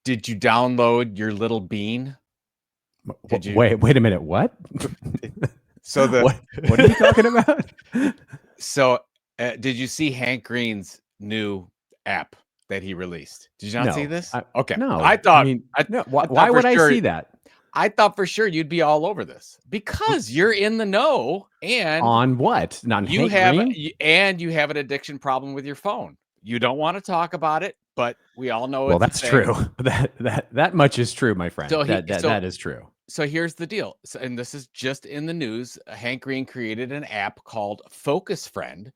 Did you download your little bean? Did you? Wait a minute. What? So what are you talking about? So did you see Hank Green's new app that he released? Did you not see this? Okay. No. I thought. Why would I see that? I thought for sure you'd be all over this because you're in the know. And on what? You have an addiction problem with your phone. You don't want to talk about it, but we all know. Well, that's true. That much is true, my friend. That is true. So here's the deal. So, and this is just in the news. Hank Green created an app called Focus Friend,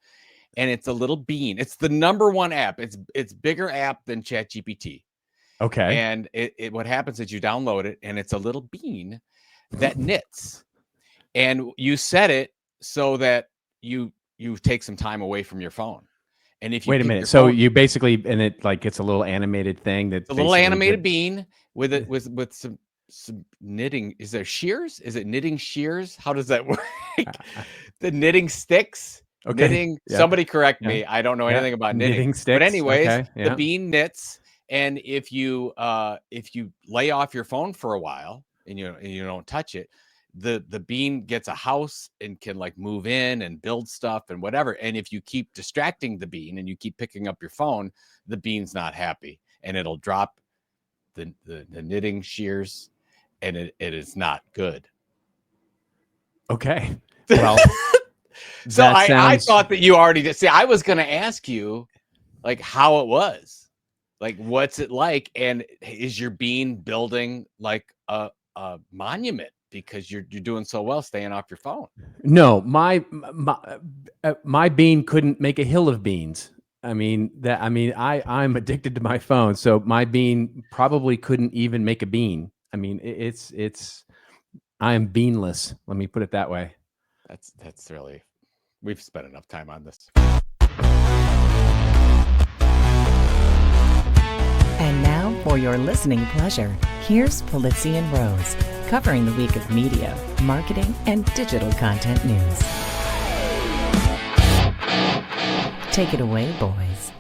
and it's a little bean. It's the #1 app. It's bigger app than ChatGPT. Okay. And what happens is you download it, and it's a little bean that knits, and you set it so that you take some time away from your phone. And if you wait a minute, so you basically, and it like it's a little animated thing that's a little animated bean with it with some knitting. Is there shears? Is it knitting shears? How does that work? The knitting sticks. Okay. Knitting. Yeah. Somebody correct me. I don't know anything about knitting sticks. But anyways, the bean knits, and if you lay off your phone for a while and you don't touch it, the bean gets a house and can like move in and build stuff and whatever. And if you keep distracting the bean and you keep picking up your phone, the bean's not happy and it'll drop the knitting shears, and it is not good. Okay. Well, so I thought that you already did. See, I was going to ask you like how it was, like, what's it like? And is your bean building like a monument because you're doing so well staying off your phone? No, my bean couldn't make a hill of beans. I'm addicted to my phone, so my bean probably couldn't even make a bean. I mean, I am beanless. Let me put it that way. That's really, we've spent enough time on this. And now for your listening pleasure, here's Pulizzi and Rose, covering the week of media, marketing, and digital content news. Take it away, boys.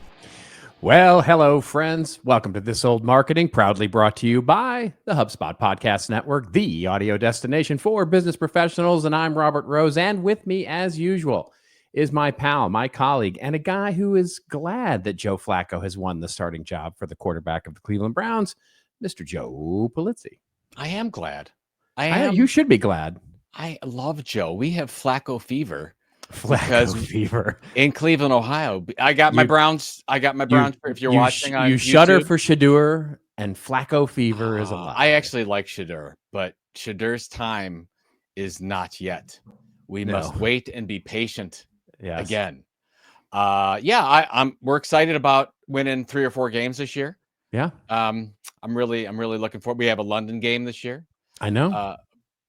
Well, hello, friends. Welcome to This Old Marketing, proudly brought to you by the HubSpot Podcast Network, the audio destination for business professionals. And I'm Robert Rose. And with me, as usual, is my pal, my colleague, and a guy who is glad that Joe Flacco has won the starting job for the quarterback of the Cleveland Browns, Mr. Joe Pulizzi. I am glad. You should be glad. I love Joe. We have Flacco fever. Flacco fever in Cleveland, Ohio. I got my Browns. If you're watching on YouTube, shudder for Shedeur, and Flacco fever is alive. I actually like Shedeur, but Shedeur's time is not yet. We must wait and be patient. Yes. Again. We're excited about winning 3 or 4 games this year. Yeah. I'm really looking forward. We have a London game this year. I know.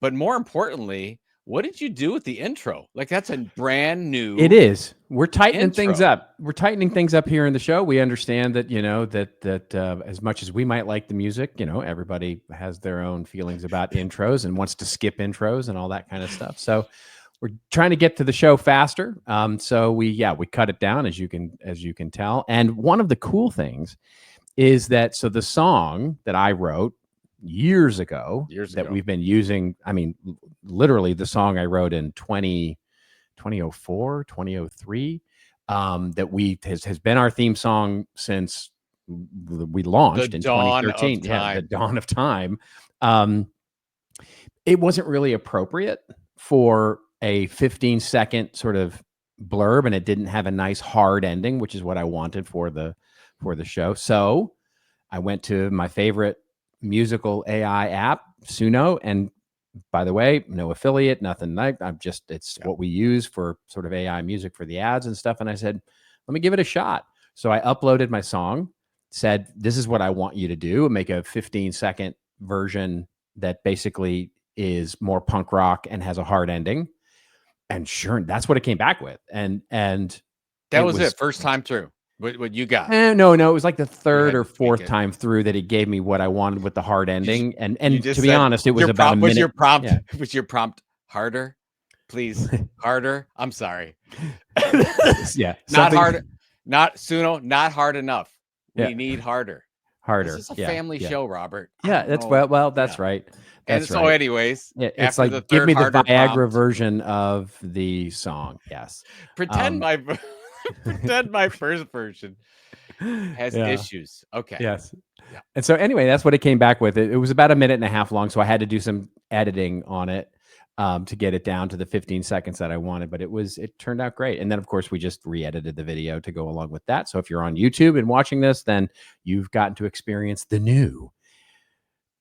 But more importantly, what did you do with the intro? Like, that's a brand new. It is. We're tightening things up. We're tightening things up here in the show. We understand that, that as much as we might like the music, everybody has their own feelings about intros and wants to skip intros and all that kind of stuff. So we're trying to get to the show faster. So we cut it down, as you can tell. And one of the cool things is that, so the song that I wrote years ago that we've been using, I mean, literally the song I wrote in 2004, 2003, that has been our theme song since we launched in 2013. The dawn of time. It wasn't really appropriate for a 15-second sort of blurb, and it didn't have a nice hard ending, which is what I wanted for the show. So I went to my favorite musical AI app, Suno, and by the way, no affiliate, nothing like. It's what we use for sort of AI music for the ads and stuff. And I said, let me give it a shot. So I uploaded my song, said, this is what I want you to do, make a 15-second version that basically is more punk rock and has a hard ending. And sure, that's what it came back with. And that was it. First time through. What you got? No, it was like the third or fourth time through that he gave me what I wanted with the hard ending. And to be honest, it was about a minute. Was your prompt harder? Please, harder. I'm sorry. Yeah, not hard. Not Suno. Not hard enough. We need harder. harder. This is a family show, Robert. Yeah, that's that's right. And so, anyways, it's after like the give third me the harder Viagra prompt, version of the song. Yes, pretend my first version has issues. Okay. Yes. Yeah. And so anyway, that's what it came back with. It was about 1.5 minutes long, so I had to do some editing on it to get it down to the 15 seconds that I wanted. But it turned out great. And then of course we just re-edited the video to go along with that. So if you're on YouTube and watching this, then you've gotten to experience the new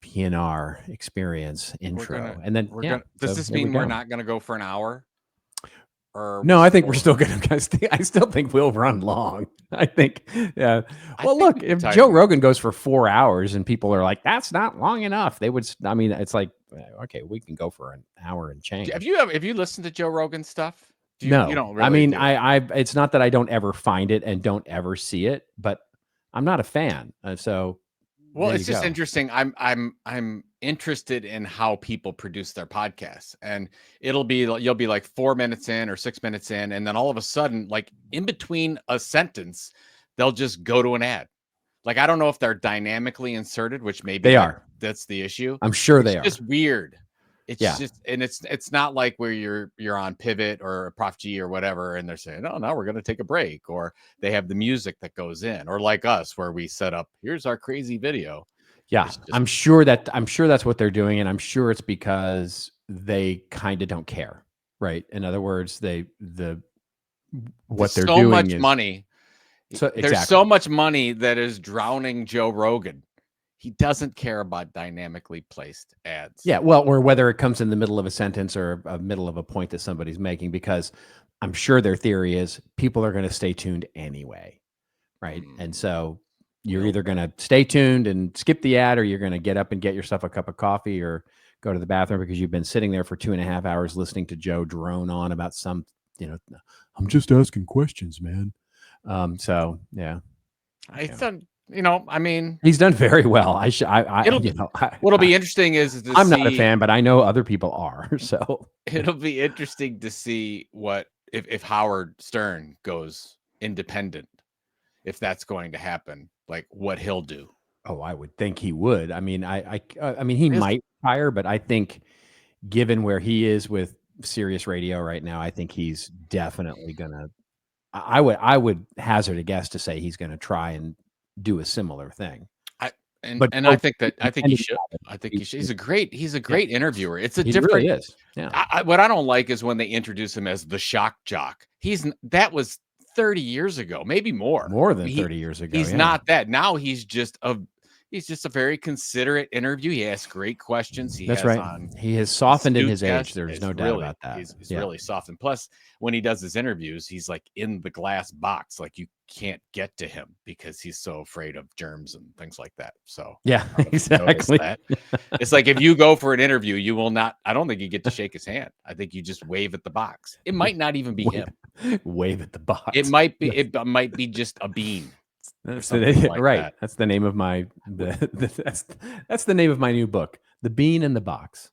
PNR experience intro. Does this mean we're not gonna go for an hour? Or no, I think we're still going to. I still think we'll run long. I think, yeah. Well, look, if Joe Rogan goes for 4 hours and people are like, "That's not long enough," they would. I mean, it's like, okay, we can go for an hour and change. Have you listened to Joe Rogan stuff? No, you don't really. I mean, it's not that I don't ever find it and don't ever see it, but I'm not a fan. So. Well, it's just interesting. I'm interested in how people produce their podcasts, and you'll be like 4 minutes in or 6 minutes in, and then all of a sudden, like in between a sentence, they'll just go to an ad. Like, I don't know if they're dynamically inserted, which maybe they are. That's the issue. I'm sure they are. It's just weird. It's just, and it's not like where you're on Pivot or Prof G or whatever, and they're saying, "Oh, now we're going to take a break," or they have the music that goes in, or like us, where we set up, here's our crazy video. Yeah, I'm sure that's what they're doing, and I'm sure it's because they kind of don't care, right? In other words, there's so much money. There's so much money that is drowning Joe Rogan. He doesn't care about dynamically placed ads. Yeah, well, or whether it comes in the middle of a sentence or a middle of a point that somebody's making, because I'm sure their theory is people are going to stay tuned anyway, right? And so you're either going to stay tuned and skip the ad, or you're going to get up and get yourself a cup of coffee or go to the bathroom because you've been sitting there for 2.5 hours listening to Joe drone on about some, I'm just asking questions, man. So yeah, I mean, he's done very well. What'll be interesting is I'm not a fan, but I know other people are. So it'll be interesting to see what if Howard Stern goes independent, if that's going to happen, like what he'll do. Oh, I would think he would. I mean, I mean, he might retire, but I think given where he is with Sirius Radio right now, I think he's definitely gonna. I would hazard a guess to say he's going to try and do a similar thing. I think he should. I think he should. He's a great interviewer. It's a different. Really is. Yeah. What I don't like is when they introduce him as the shock jock. That was 30 years ago, maybe more. More than 30 years ago. He's not that. Now he's just a very considerate interview. He asks great questions. That's right. He has softened in his age. There's no doubt about that. He's really softened. Plus, when he does his interviews, he's like in the glass box. Like you can't get to him because he's so afraid of germs and things like that. So yeah, exactly. It's like if you go for an interview, you will not. I don't think you get to shake his hand. I think you just wave at the box. It might not even be him. Wave at the box. It might be. It might be just a bean. That's right. That's the name of my that's the name of my new book, The Bean in the Box.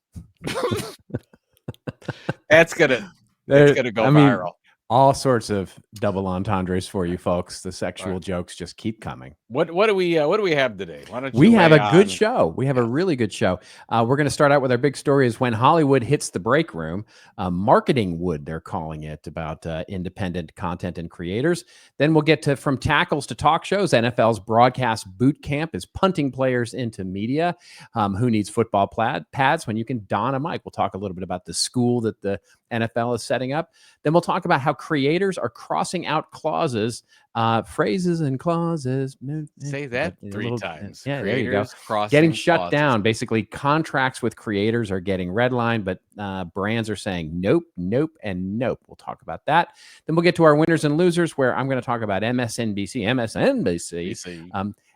That's gonna go viral. All sorts of double entendres for you folks. The sexual jokes just keep coming. What do we have today? Why don't we have a good show? We have a really good show. We're going to start out with our big story is when Hollywood hits the break room. Marketing wood, they're calling it, about independent content and creators. Then we'll get to from tackles to talk shows. NFL's broadcast boot camp is punting players into media. Who needs football pads when you can don a mic? We'll talk a little bit about the school that the NFL is setting up. Then we'll talk about how creators are crossing out clauses, phrases and clauses. Say that 3 times. Yeah, there you go. Getting shut down. Basically, contracts with creators are getting redlined, but brands are saying nope, nope, and nope. We'll talk about that. Then we'll get to our winners and losers, where I'm going to talk about MSNBC.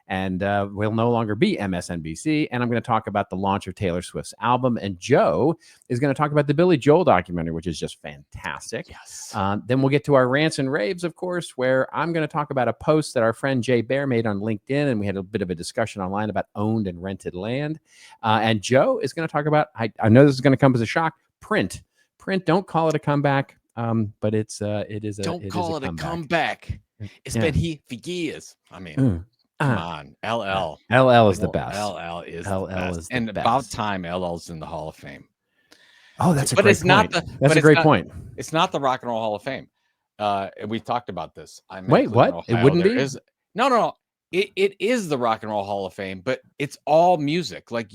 And will no longer be MSNBC. And I'm going to talk about the launch of Taylor Swift's album. And Joe is going to talk about the Billy Joel documentary, which is just fantastic. Yes. Then we'll get to our Rants and Raves, of course, where I'm going to talk about a post that our friend Jay Bear made on LinkedIn. And we had a bit of a discussion online about owned and rented land. And Joe is going to talk about, I know this is going to come as a shock, print. Don't call it a comeback, but it is a comeback. It's been here for years. I mean... Come on, LL. LL is the best. LL is the LL best. is the And best. about time LL's in the Hall of Fame. Oh, that's a But great it's not point. the. That's but a it's great not- point. It's not the Rock and Roll Hall of Fame. And we talked about this. I'm Wait, in what? Ohio. It wouldn't There be? is no. It is the Rock and Roll Hall of Fame, but it's all music. Like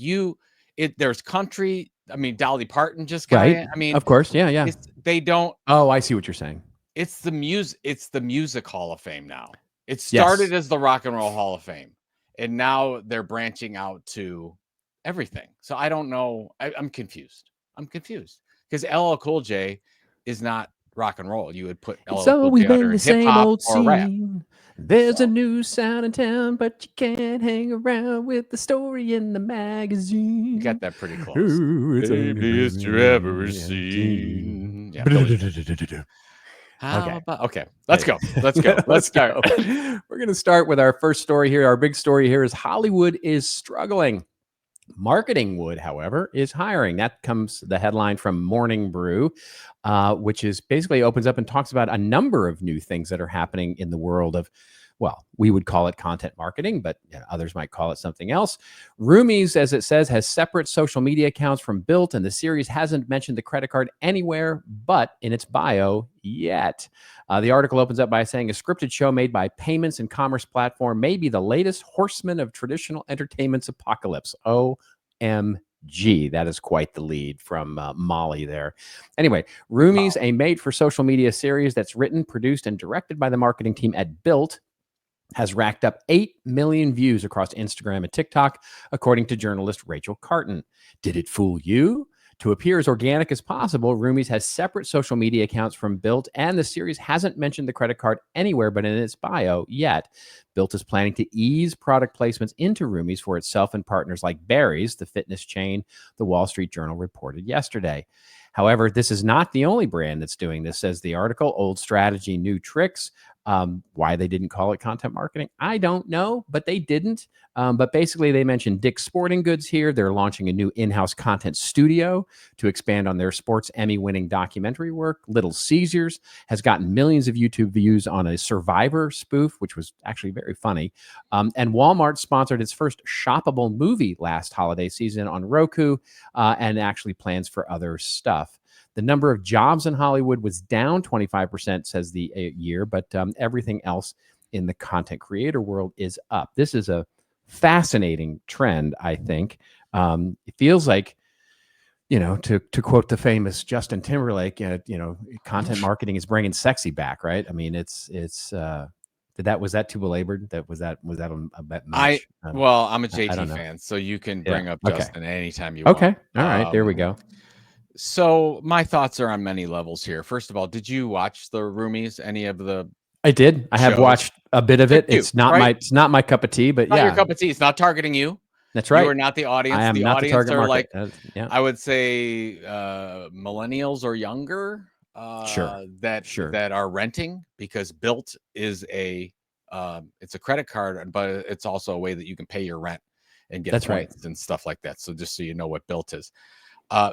there's country. I mean, Dolly Parton just got Right. in. I mean, Of course. Yeah. They don't. Oh, I see what you're saying. It's the music Hall of Fame now. It started as the Rock and Roll Hall of Fame, and now they're branching out to everything. So I don't know. I'm confused. Because LL Cool J is not rock and roll. You would put LL It's always Cool J been under the hip same hop old or rap. scene. There's So. a new sound in town, but you can't hang around with the story in the magazine. You got that pretty close. Ooh, it's Baby, it's you ever seen. Yeah, okay, let's go. Let's start. We're going to start with our first story here. Our big story here is Hollywood is struggling. Marketing Wood, however, is hiring. That comes the headline from Morning Brew, which is basically opens up and talks about a number of new things that are happening in the world of, well, we would call it content marketing, but others might call it something else. Roomies, as it says, has separate social media accounts from Bilt, and the series hasn't mentioned the credit card anywhere but in its bio yet. The article opens up by saying a scripted show made by payments and commerce platform may be the latest horseman of traditional entertainment's apocalypse. OMG. That is quite the lead from Molly there. Anyway, Roomies, a made-for-social media series that's written, produced, and directed by the marketing team at Bilt, has racked up 8 million views across Instagram and TikTok, according to journalist Rachel Carton. Did it fool you? To appear as organic as possible, Roomies has separate social media accounts from Bilt, and the series hasn't mentioned the credit card anywhere but in its bio yet. Bilt is planning to ease product placements into Roomies for itself and partners like Barry's, the fitness chain, the Wall Street Journal reported yesterday. However, this is not the only brand that's doing this, says the article. Old strategy, new tricks. Why they didn't call it content marketing, I don't know, but they didn't. But basically, they mentioned Dick's Sporting Goods here. They're launching a new in-house content studio to expand on their sports Emmy-winning documentary work. Little Caesars has gotten millions of YouTube views on a Survivor spoof, which was actually very funny. And Walmart sponsored its first shoppable movie last holiday season on Roku, and actually plans for other stuff. The number of jobs in Hollywood was down 25%, says the year, but everything else in the content creator world is up. This is a fascinating trend, I think. It feels like, to quote the famous Justin Timberlake, content marketing is bringing sexy back, right? I mean, was that too belabored? Was that a bit much? Well, I'm a JT fan, so you can bring up Justin anytime you want. Okay, all right, there we go. So my thoughts are on many levels here. First of all, did you watch the Roomies? Any of the? I did. I have watched a bit of it. It's not my cup of tea, but not your cup of tea. It's not targeting you. That's right. You are not the audience. I am not the target market. I would say millennials or younger. That are renting, because Bilt is it's a credit card, but it's also a way that you can pay your rent and get points and stuff like that. So just so you know what Bilt is.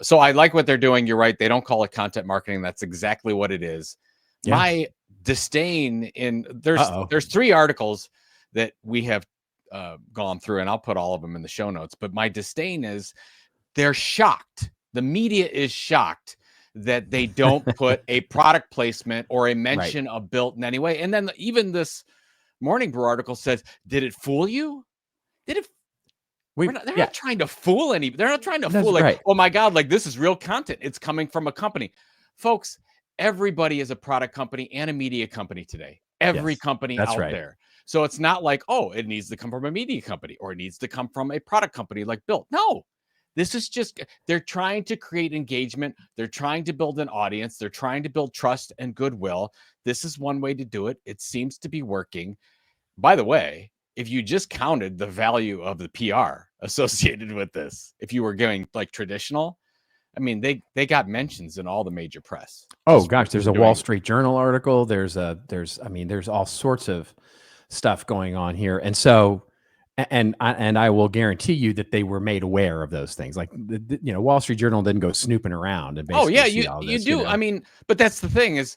So I like what they're doing. You're right. They don't call it content marketing. That's exactly what it is. Yeah. My disdain there's 3 articles that we have gone through, and I'll put all of them in the show notes. But my disdain is they're shocked. The media is shocked that they don't put a product placement or a mention of Bilt in any way. And then even this Morning Brew article says, did it fool you? Did it? They're not trying to fool any. They're not trying to fool oh my God, like this is real content. It's coming from a company. Folks, everybody is a product company and a media company today. Every company out there. So it's not like, it needs to come from a media company or it needs to come from a product company like Bilt. No, this is just, they're trying to create engagement. They're trying to build an audience. They're trying to build trust and goodwill. This is one way to do it. It seems to be working. By the way, if you just counted the value of the PR associated with this, if you were going like traditional, I mean, they got mentions in all the major press. Oh gosh, there's a Wall Street Journal article. There's all sorts of stuff going on here. And so, and I will guarantee you that they were made aware of those things. Like, Wall Street Journal didn't go snooping around and basically you do. I mean, but that's the thing is,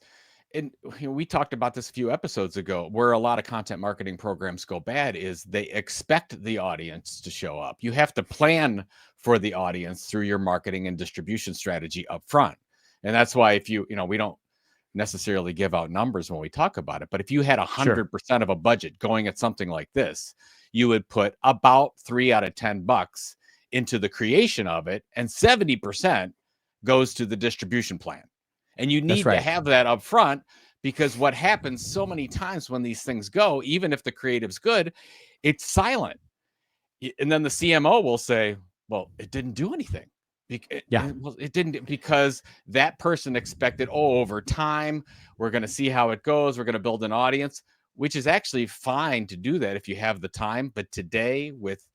and we talked about this a few episodes ago, where a lot of content marketing programs go bad is they expect the audience to show up. You have to plan for the audience through your marketing and distribution strategy up front. And that's why if we don't necessarily give out numbers when we talk about it, but if you had 100% of a budget going at something like this, you would put about $3 out of $10 into the creation of it, and 70% goes to the distribution plan. And you need to have that up front, because what happens so many times when these things go, even if the creative's good, it's silent. And then the CMO will say, well, it didn't do anything. It didn't, because that person expected, over time, we're going to see how it goes. We're going to build an audience, which is actually fine to do that if you have the time. But today with,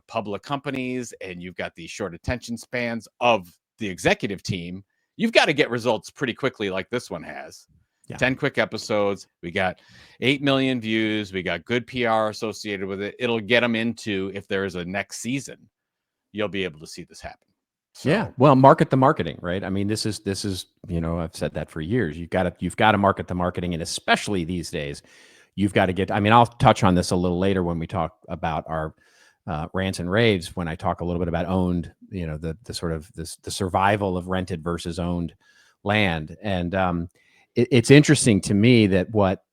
public companies, and you've got these short attention spans of the executive team, you've got to get results pretty quickly, like this one has. 10 quick episodes. We got 8 million views. We got good PR associated with it. It'll get them into, if there is a next season, you'll be able to see this happen. So, yeah. Well, market the marketing, right? I mean, this is, I've said that for years. You've got to market the marketing. And especially these days, you've got to get, I'll touch on this a little later when we talk about our Rants and Raves, when I talk a little bit about owned, the sort of the survival of rented versus owned land. And it's interesting to me that what,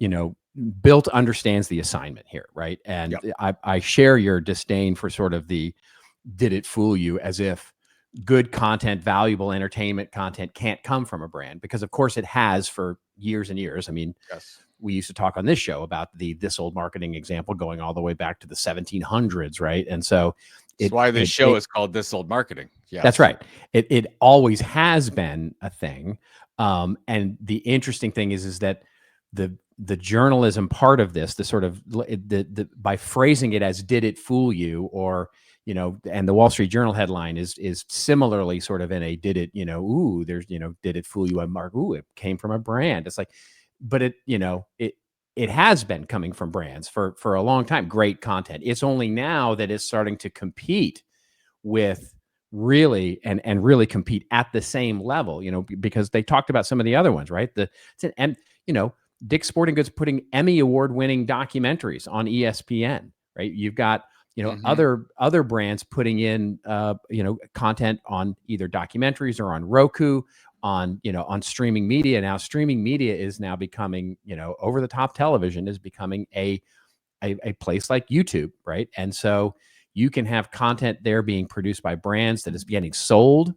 Bilt understands the assignment here, right? And I share your disdain for sort of the, did it fool you, as if good content, valuable entertainment content can't come from a brand, because of course it has for years and years. I mean, we used to talk on this show about this old marketing example going all the way back to the 1700s, right? And so that's why this show is called This Old Marketing. Yeah, that's right. It always has been a thing. And the interesting thing is that the journalism part of this, the sort of by phrasing it as "did it fool you," or and the Wall Street Journal headline is similarly sort of in a "did it," there's "did it fool you?" It came from a brand. It's like, but it has been coming from brands for a long time. Great content. It's only now that it's starting to compete with really and really compete at the same level, because they talked about some of the other ones, right? Dick's Sporting Goods putting Emmy award winning documentaries on ESPN, right? You've got, other brands putting in, content on either documentaries or on Roku, on streaming media. Now streaming media is now becoming, over the top television is becoming a place like YouTube, right? And so you can have content there being produced by brands that is getting sold,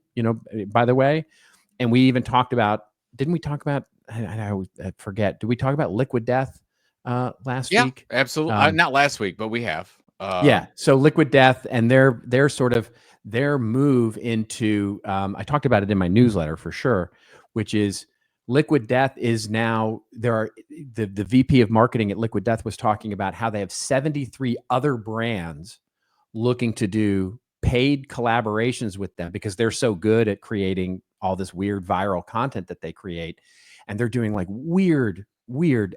by the way. And we even talked about, didn't we talk about, I forget, did we talk about Liquid Death last week? Yeah, absolutely. Not last week, but we have. So Liquid Death and their sort of their move into, I talked about it in my newsletter for sure, which is Liquid Death is now, the VP of marketing at Liquid Death was talking about how they have 73 other brands looking to do paid collaborations with them, because they're so good at creating all this weird viral content that they create. And they're doing like weird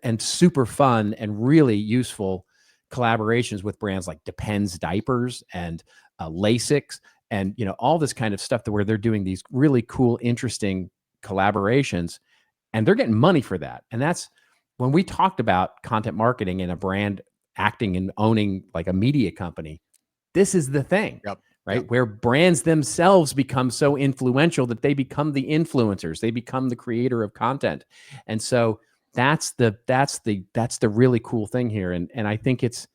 and super fun and really useful collaborations with brands like Depends Diapers and Lasix and, all this kind of stuff, where they're doing these really cool, interesting collaborations, and they're getting money for that. And that's when we talked about content marketing and a brand acting and owning like a media company. This is the thing, right? Where brands themselves become so influential that they become the influencers, they become the creator of content. And so that's the really cool thing here. And I think it's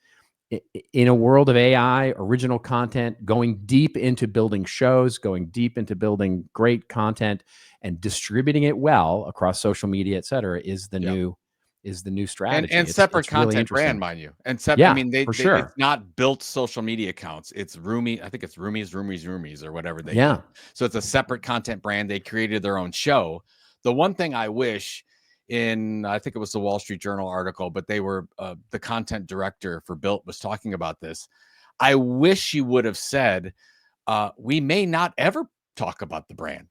in a world of AI, original content, going deep into building shows, going deep into building great content and distributing it well across social media, et cetera, is the new strategy. And separate content really brand, mind you. And for sure. It's not built social media accounts. It's Roomies. I think it's Roomies or whatever they do. So it's a separate content brand. They created their own show. The one thing I wish I think it was the Wall Street Journal article, but they were the content director for Bilt was talking about this. I wish you would have said, we may not ever talk about the brand.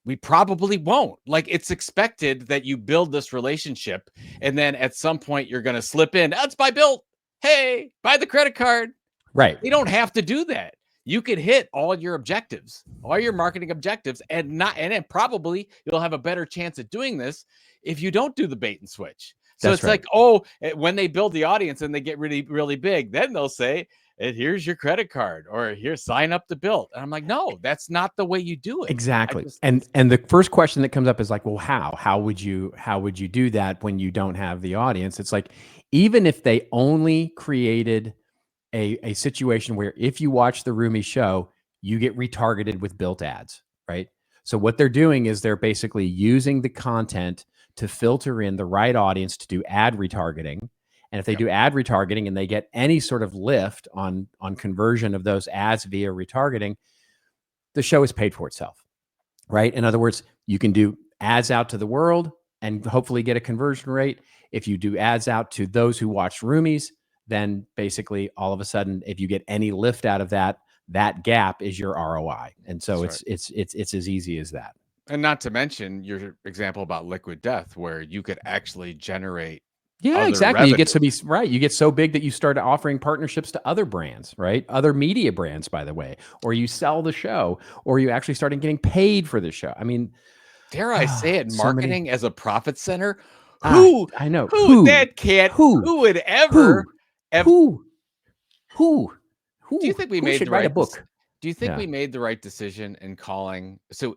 We probably won't. Like, it's expected that you build this relationship, and then at some point you're going to slip in. That's by Bilt. Hey, buy the credit card. Right. You don't have to do that. you could hit all your objectives, all your marketing objectives, and then probably you'll have a better chance at doing this if you don't do the bait and switch. So That's it's right. like, when they build the audience and they get really, really big, then they'll say, here's your credit card, or here, sign up to Bilt. And I'm like, no, that's not the way you do it. Exactly. And the first question that comes up is like, well, how would you do that when you don't have the audience? It's like, even if they only created a situation where if you watch the Roomies show, you get retargeted with Bilt ads, right? So what they're doing is they're basically using the content to filter in the right audience to do ad retargeting. And if they do ad retargeting and they get any sort of lift on conversion of those ads via retargeting, the show is paid for itself, right? In other words, you can do ads out to the world and hopefully get a conversion rate. If you do ads out to those who watch Roomies, then basically all of a sudden, if you get any lift out of that gap is your ROI. And so it's as easy as that. And not to mention your example about Liquid Death, where you could actually generate. Yeah, exactly. You get to be right. You get so big that you start offering partnerships to other brands, right? Other media brands, by the way, or you sell the show, or you actually started getting paid for the show. I mean, dare I say it, marketing as a profit center? I know. Who that can't? Who would ever? Who? Do you think we made the write right a book? Do you think we made the right decision in calling? So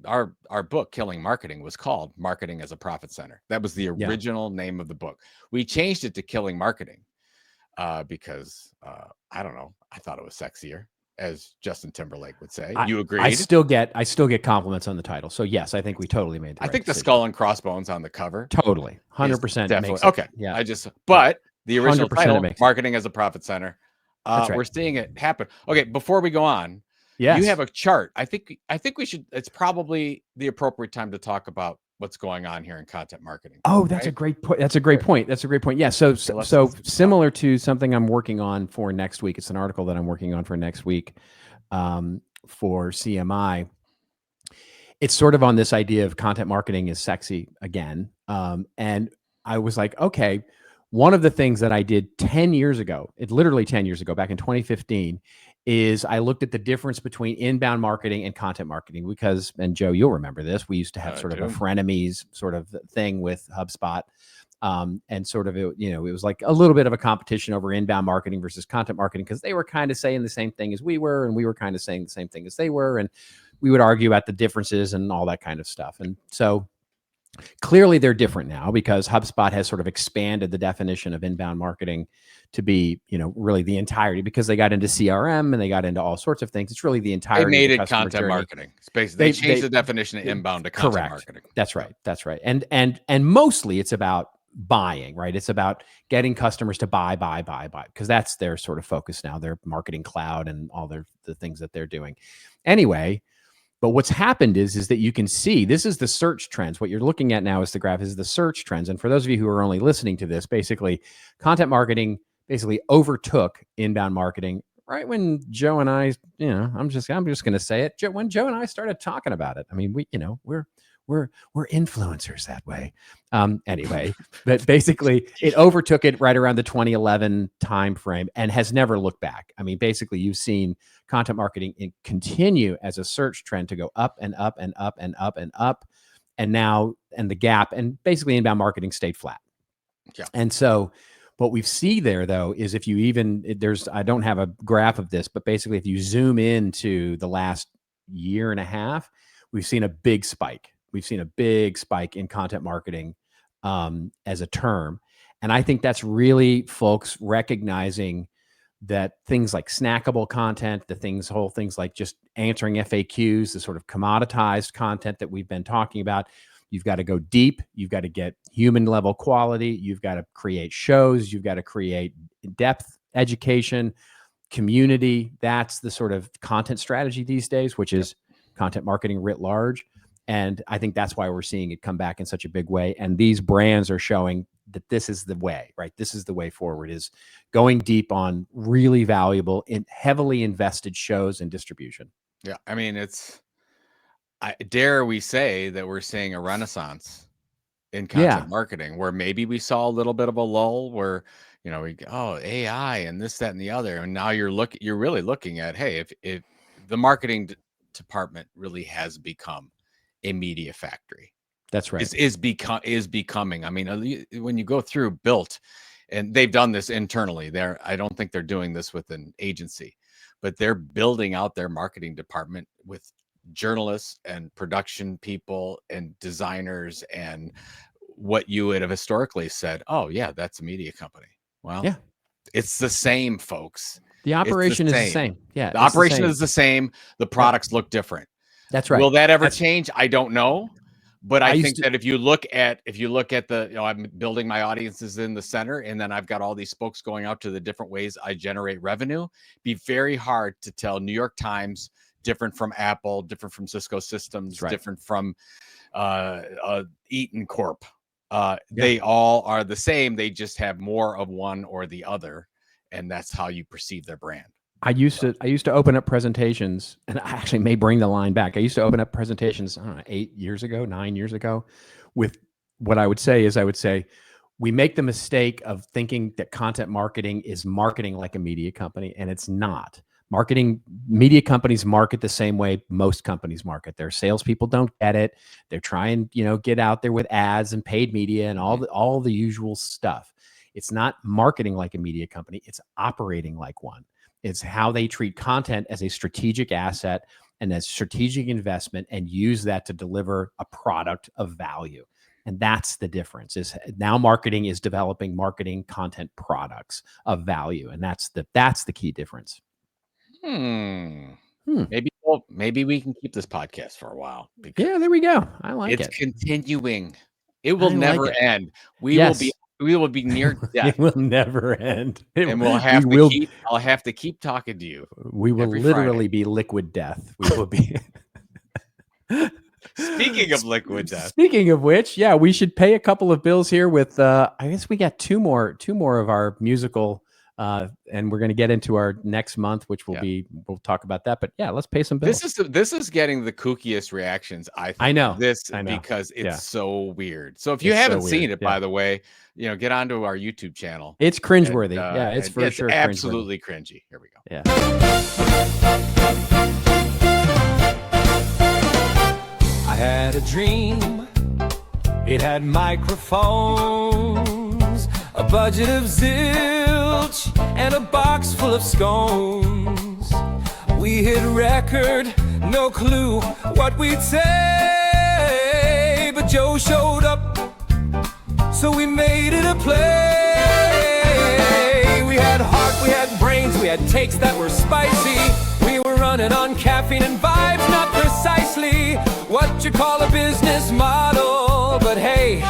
our book, Killing Marketing, was called Marketing as a Profit Center. That was the original name of the book. We changed it to Killing Marketing because I don't know. I thought it was sexier, as Justin Timberlake would say. You agreed? I still get compliments on the title. So yes, I think we totally made the right think decision. the skull and crossbones on the cover. Totally. 100% definitely. Okay. Yeah. But the original title, Marketing as a Profit Center. Right. We're seeing it happen. Okay, before we go on, you have a chart. I think we should. It's probably the appropriate time to talk about what's going on here in content marketing. Oh, that's a great point. That's a great point. Yeah. So similar to something I'm working on for next week. It's an article that I'm working on for next week for CMI. It's sort of on this idea of content marketing is sexy again. And I was like, okay. One of the things that I did 10 years ago, literally 10 years ago, back in 2015, is I looked at the difference between inbound marketing and content marketing because, and Joe, you'll remember this, we used to have sort of a frenemies sort of thing with HubSpot. And sort of, it was like a little bit of a competition over inbound marketing versus content marketing because they were kind of saying the same thing as we were, and we were kind of saying the same thing as they were. And we would argue about the differences and all that kind of stuff. And so clearly they're different now because HubSpot has sort of expanded the definition of inbound marketing to be, really the entirety because they got into CRM and they got into all sorts of things. It's really the entirety. They made it content marketing. They changed the definition of inbound to content marketing. That's right. That's right. And mostly it's about buying, right? It's about getting customers to buy because that's their sort of focus now, their marketing cloud and all the things that they're doing. Anyway, but what's happened is that you can see, this is the search trends. What you're looking at now is the graph is the search trends. And for those of you who are only listening to this, basically content marketing basically overtook inbound marketing right when Joe and I, I'm just going to say it. When Joe and I started talking about it. I mean, we're influencers that way. Anyway, but basically it overtook it right around the 2011 timeframe and has never looked back. I mean, basically you've seen content marketing continue as a search trend to go up and up and up and up and up. And now, and the gap, and basically inbound marketing stayed flat. Yeah. And so what we see there though, is if you I don't have a graph of this, but basically if you zoom into the last year and a half, we've seen a big spike. We've seen a big spike in content marketing as a term. And I think that's really folks recognizing that things like snackable content, whole things like just answering FAQs, the sort of commoditized content that we've been talking about, you've got to go deep. You've got to get human level quality. You've got to create shows. You've got to create depth education, community. That's the sort of content strategy these days, which is content marketing writ large. And I think that's why we're seeing it come back in such a big way. And these brands are showing that this is the way, right? This is the way forward, is going deep on really valuable and heavily invested shows and distribution. Yeah. I mean, dare we say that we're seeing a renaissance in content marketing, where maybe we saw a little bit of a lull where, AI and this, that, and the other. And now you're really looking at, hey, if the marketing department really has become a media factory. That's right. Is becoming. I mean, when you go through Bilt, and they've done this internally, I don't think they're doing this with an agency, but they're building out their marketing department with journalists and production people and designers, and what you would have historically said, oh yeah, that's a media company. Well, yeah, it's the same, folks. The operation is the same. Yeah, the operation is the same. The products look different. That's right. Will that ever change? I don't know. But I think that if you look at the, I'm building my audiences in the center, and then I've got all these spokes going out to the different ways I generate revenue, be very hard to tell New York Times different from Apple, different from Cisco Systems, different from Eaton Corp. They all are the same. They just have more of one or the other, and that's how you perceive their brand. I used to open up presentations, and I actually may bring the line back. I used to open up presentations, I don't know, 9 years ago, with what I would say, we make the mistake of thinking that content marketing is marketing like a media company, and it's not. Media companies market the same way most companies market. Their salespeople don't get it. They're trying, get out there with ads and paid media and all the usual stuff. It's not marketing like a media company. It's operating like one. It's how they treat content as a strategic asset and as strategic investment, and use that to deliver a product of value. And that's the difference. Is now marketing is developing marketing content products of value, and that's the key difference. Maybe we can keep this podcast for a while. Yeah, there we go. I like it. It's continuing. It will never end. We will be near death. It will never end. And I'll have to keep talking to you. We will literally be liquid death. We will be. Speaking of liquid death. Speaking of which, yeah, we should pay a couple of bills here with, I guess we got two more of our musical, and we're going to get into our next month, which we'll talk about that. But yeah, let's pay some bills. This is getting the kookiest reactions. I know because it's so weird. So if you haven't seen it, by the way, get onto our YouTube channel. It's cringeworthy. It's for sure absolutely cringy. Here we go. Yeah. I had a dream. It had microphones, a budget of zilch, and a box full of scones. We hit record, no clue what we'd say, but Joe showed up, so we made it a play. We had heart, we had brains, we had takes that were spicy. We were running on caffeine and vibes, not precisely what you call a business model. But hey,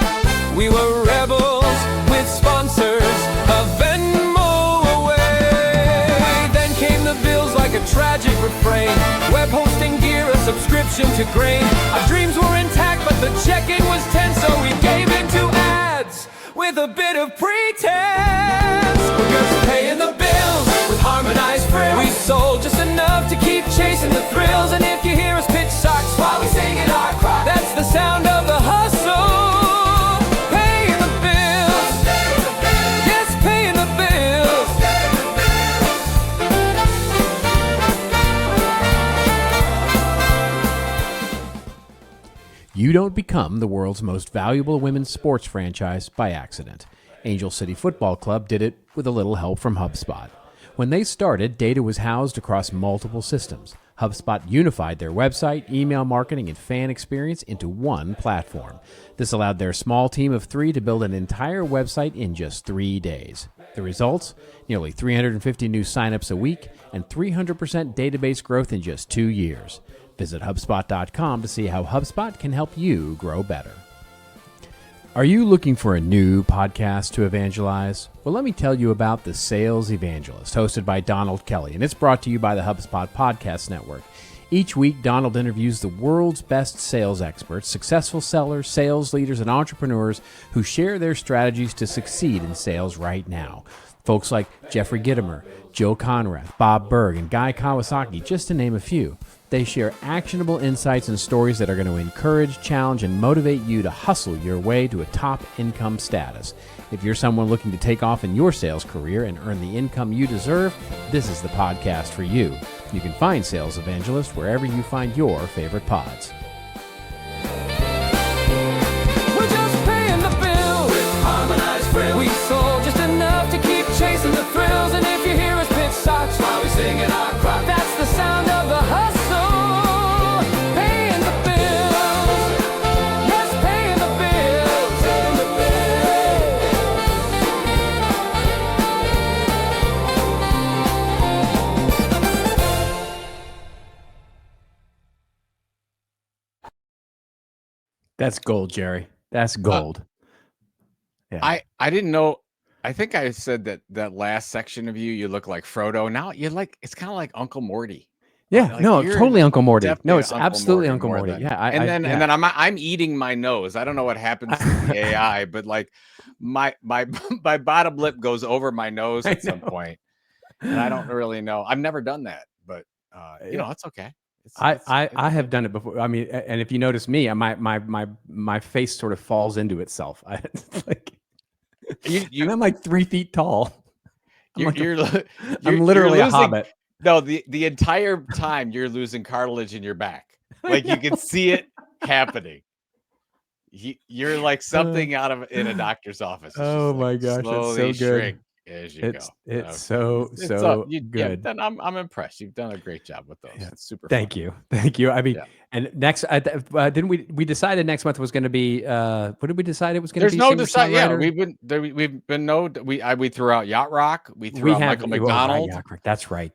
we were rebels with sponsors, a Venmo away. Then came the bills like a tragic refrain. Web hosting gear, a subscription to Grain. Our dreams were intact, but the check-in was tense, so we gave in to ads with a bit of pretense. We're just paying the bills with harmonized frills. We sold just enough to keep chasing the thrills. And if you hear us pitch socks while we sing in our cry, that's the sound of the hustle. Paying the bills. Yes, paying the bills. You don't become the world's most valuable women's sports franchise by accident. Angel City Football Club did it with a little help from HubSpot. When they started, data was housed across multiple systems. HubSpot unified their website, email marketing, and fan experience into one platform. This allowed their small team of 3 to build an entire website in just 3 days. The results? Nearly 350 new signups a week and 300% database growth in just 2 years. Visit HubSpot.com to see how HubSpot can help you grow better. Are you looking for a new podcast to evangelize? Well, let me tell you about The Sales Evangelist, hosted by Donald Kelly, and it's brought to you by the HubSpot Podcast Network. Each week, Donald interviews the world's best sales experts, successful sellers, sales leaders, and entrepreneurs who share their strategies to succeed in sales right now. Folks like Jeffrey Gitomer, Joe Conrad, Bob Berg, and Guy Kawasaki, just to name a few. They share actionable insights and stories that are going to encourage, challenge, and motivate you to hustle your way to a top income status. If you're someone looking to take off in your sales career and earn the income you deserve, this is the podcast for you. You can find Sales Evangelist wherever you find your favorite pods. We're just paying the bills with harmonized frills. We sold just enough to keep chasing the thrills. And if you hear us pitch socks while we singing our crop, that's the sound of the hustle. Paying the bills. Yes, paying the bills. Paying the That's gold, Jerry. That's gold. I didn't know. I think I said that last section of you look like Frodo. Now you're like, it's kind of like Uncle Morty. Yeah, Like, no, you're totally Uncle Morty. No, definitely it's absolutely Uncle more Morty. than- Yeah, and then I'm eating my nose. I don't know what happens to the AI, but like my bottom lip goes over my nose at some point, and I don't really know. I've never done that, but it's okay. I have done it before. I mean, and if you notice me, my face sort of falls into itself. Like and I'm like 3 feet tall. I'm literally a hobbit. No, the entire time you're losing cartilage in your back. Like you can see it happening. You're like something out of in a doctor's office. It's Oh just my like gosh, it's so slowly good. shrink as you go. It's So so good. I'm impressed. You've done a great job with those. Yeah. It's super. Thank fun. you. I mean, Yeah. and next, didn't we decided next month was going to be? What did we decide it was going to There's be? no decide. Yeah, Singer-songwriter? we've been we threw out Yacht Rock. We threw out Michael McDonald. That's right.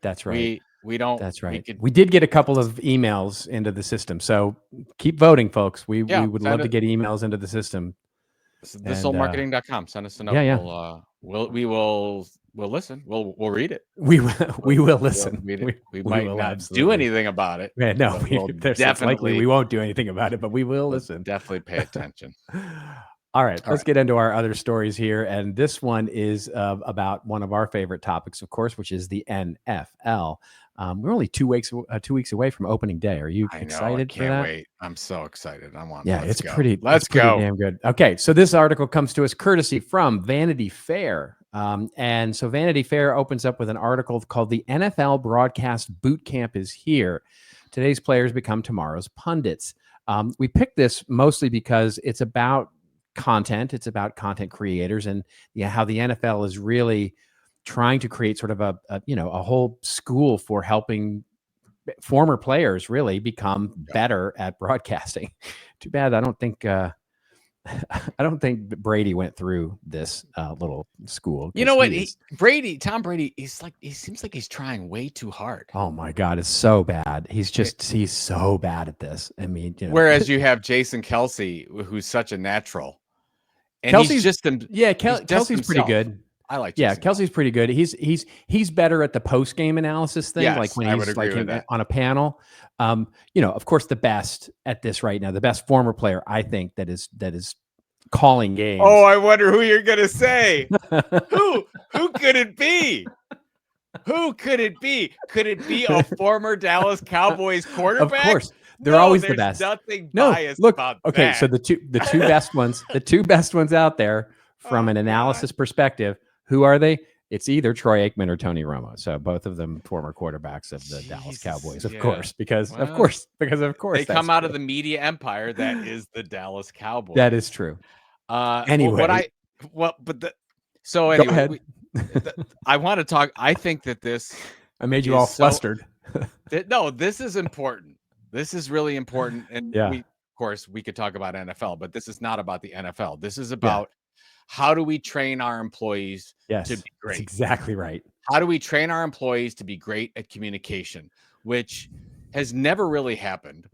We don't. That's right. We did get a couple of emails into the system, so keep voting, folks. We would love to get emails into the system. Thissoulmarketing.com. Send us a note. Yeah. We'll listen. We'll read it. We will listen. We might not do anything about it. Yeah, no, we'll definitely we won't do anything about it, but we will listen. Definitely pay attention. All right, let's get into our other stories here, and this one is about one of our favorite topics, of course, which is the NFL. We're only 2 weeks away from opening day. Are you excited? I can't wait. I'm so excited. I want. Yeah, let's it's go. pretty. Let's pretty go. Damn good. Okay, so this article comes to us courtesy from Vanity Fair. And so Vanity Fair opens up with an article called "The NFL Broadcast Boot Camp is Here. Today's players become tomorrow's pundits." We picked this mostly because it's about content. It's about content creators and how the NFL is really trying to create sort of a whole school for helping former players really become better at broadcasting. Too bad I don't think Brady went through this little school. You know what? Tom Brady, he seems like he's trying way too hard. Oh my God, it's so bad. He's so bad at this. I mean, whereas you have Jason Kelsey, who's such a natural. And Kelsey's Kelsey's pretty good. I like. Jason Kelsey's pretty good. He's better at the post game analysis thing, like when he's like on a panel. Of course, the best at this right now, the best former player I think that is calling games. Oh, I wonder who you're gonna say. Who could it be? Who could it be? Could it be a former Dallas Cowboys quarterback? Of course. They're always the best. Nothing biased about okay, that. so the two best ones, the two best ones out there from an analysis perspective, who are they? It's either Troy Aikman or Tony Romo. So both of them former quarterbacks of the Dallas Cowboys, of course, because of course they come out of the media empire that is the Dallas Cowboys. That is true. Anyway, go ahead. I want to talk. I think that this. I made you all flustered. No, this is important. This is really important, and of course, we could talk about NFL, but this is not about the NFL. This is about how do we train our employees to be great? That's exactly right. How do we train our employees to be great at communication, which has never really happened.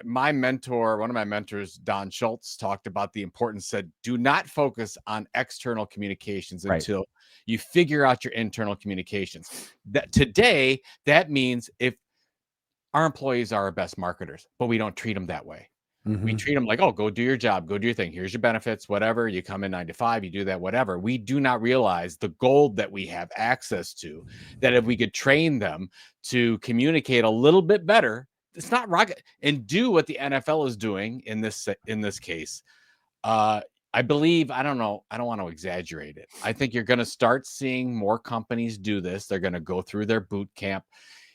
My mentor, one of my mentors, Don Schultz, talked about the importance, said, do not focus on external communications until you figure out your internal communications. That means if our employees are our best marketers, but we don't treat them that way. We treat them like, oh, go do your job, go do your thing. Here's your benefits, whatever. You come in 9 to 5, you do that, whatever. We do not realize the gold that we have access to, that if we could train them to communicate a little bit better, it's not rocket, and do what the NFL is doing in this case. I believe, I don't know, I don't want to exaggerate it. I think you're going to start seeing more companies do this. They're going to go through their boot camp.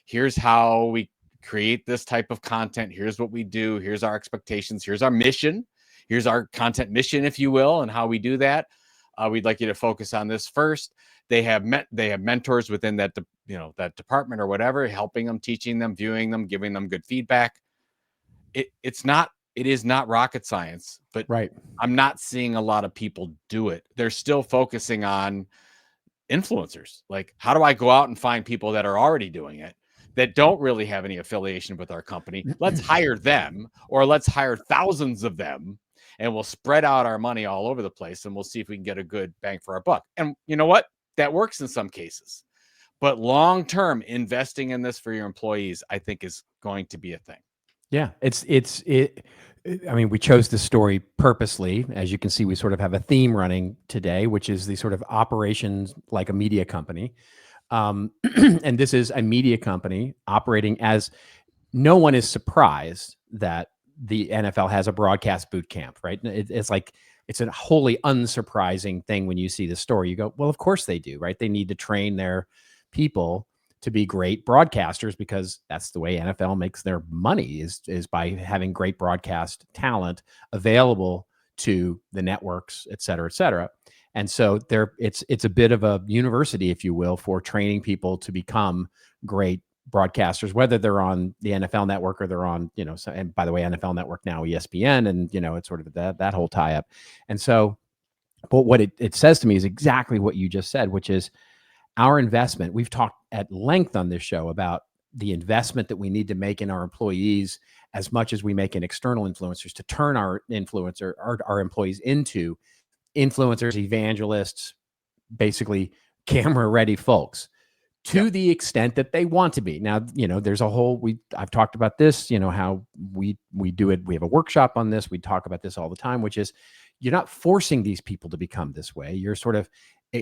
Here's how we create this type of content. Here's what we do. Here's our expectations. Here's our mission. Here's our content mission, if you will, and how we do that. We'd like you to focus on this first. They have mentors within that, that department or whatever, helping them, teaching them, viewing them, giving them good feedback. It is not rocket science, but I'm not seeing a lot of people do it. They're still focusing on influencers. Like, how do I go out and find people that are already doing it, that don't really have any affiliation with our company? Let's hire them, or let's hire thousands of them, and we'll spread out our money all over the place, and we'll see if we can get a good bang for our buck. And you know what? That works in some cases. But long-term, investing in this for your employees, I think, is going to be a thing. Yeah, I mean, we chose this story purposely. As you can see, we sort of have a theme running today, which is the sort of operations like a media company. And this is a media company operating as, no one is surprised that the NFL has a broadcast boot camp, right? It's like, it's a wholly unsurprising thing when you see the story. You go, well, of course they do, right? They need to train their people to be great broadcasters, because that's the way NFL makes their money, is by having great broadcast talent available to the networks, et cetera, et cetera. And so it's a bit of a university, if you will, for training people to become great broadcasters, whether they're on the NFL network or they're on, and by the way, NFL network now, ESPN, and, it's sort of that whole tie up. And so, but what it says to me is exactly what you just said, which is our investment. We've talked at length on this show about the investment that we need to make in our employees as much as we make in external influencers, to turn our employees into influencers, evangelists, basically camera ready folks, to the extent that they want to be. Now, there's a whole, I've talked about this, how we do it. We have a workshop on this. We talk about this all the time, which is, you're not forcing these people to become this way. You're sort of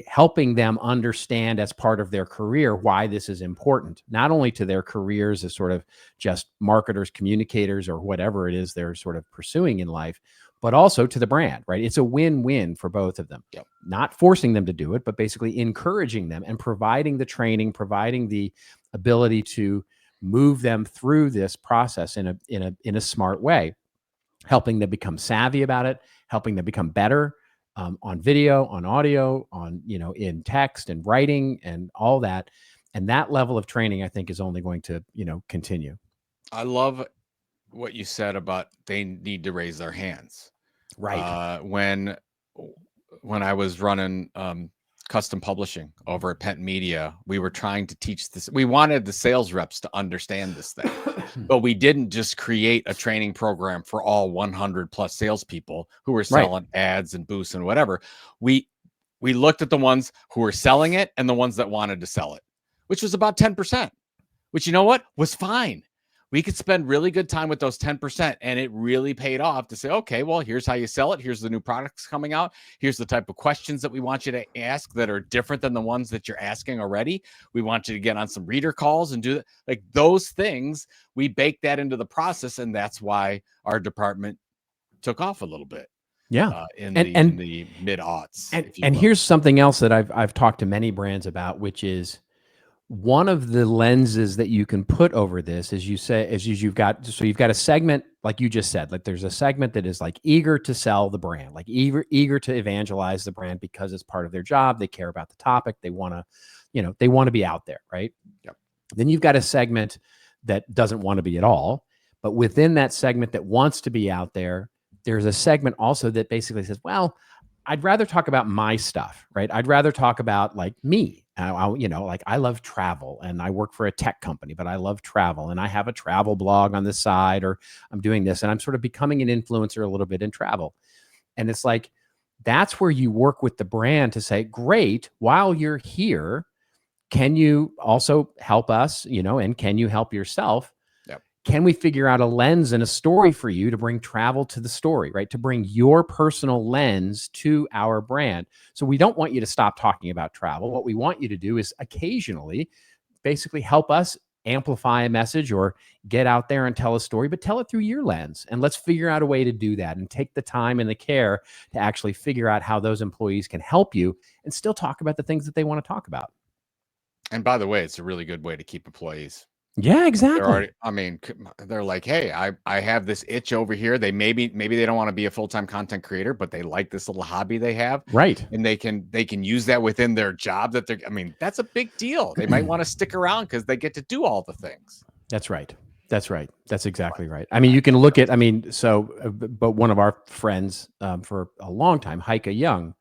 helping them understand as part of their career why this is important, not only to their careers as sort of just marketers, communicators, or whatever it is they're sort of pursuing in life, but also to the brand, right? It's a win-win for both of them. Yep. Not forcing them to do it, but basically encouraging them and providing the training, providing the ability to move them through this process in a smart way, helping them become savvy about it, helping them become better on video, on audio, on, in text and writing and all that. And that level of training, I think, is only going to, continue. I love what you said about they need to raise their hands. Right. When I was running custom publishing over at Penn Media, we were trying to teach this. We wanted the sales reps to understand this thing, but we didn't just create a training program for all 100 plus salespeople who were selling ads and boosts and whatever. We looked at the ones who were selling it and the ones that wanted to sell it, which was about 10%, which, you know what, was fine. We could spend really good time with those 10%, and it really paid off to say, okay, well, here's how you sell it. Here's the new products coming out. Here's the type of questions that we want you to ask that are different than the ones that you're asking already. We want you to get on some reader calls and do that. Like those things, we baked that into the process, and that's why our department took off a little bit. Yeah. In the mid-aughts. And here's something else that I've talked to many brands about, which is, one of the lenses that you can put over this is you've got a segment, like you just said, like there's a segment that is like eager to sell the brand, like eager to evangelize the brand because it's part of their job. They care about the topic. They want to be out there. Right. Yep. Then you've got a segment that doesn't want to be at all, but within that segment that wants to be out there, there's a segment also that basically says, well, I'd rather talk about my stuff, right? I'd rather talk about like me. Like I love travel and I work for a tech company, but I love travel and I have a travel blog on the side, or I'm doing this and I'm sort of becoming an influencer a little bit in travel. And it's like, that's where you work with the brand to say, great, while you're here, can you also help us, and can you help yourself can we figure out a lens and a story for you to bring travel to the story, right? To bring your personal lens to our brand. So we don't want you to stop talking about travel. What we want you to do is occasionally basically help us amplify a message or get out there and tell a story, but tell it through your lens. And let's figure out a way to do that and take the time and the care to actually figure out how those employees can help you and still talk about the things that they want to talk about. And by the way, it's a really good way to keep employees. Yeah, exactly. They're already, I mean, they're like, hey, I have this itch over here. They maybe they don't want to be a full-time content creator, but they like this little hobby they have. Right. And they can use that within their job that they're, I mean, that's a big deal. They might want to stick around because they get to do all the things. That's right. That's right. That's exactly right. I mean, you can look at, I mean, so, but one of our friends for a long time, Heike Young,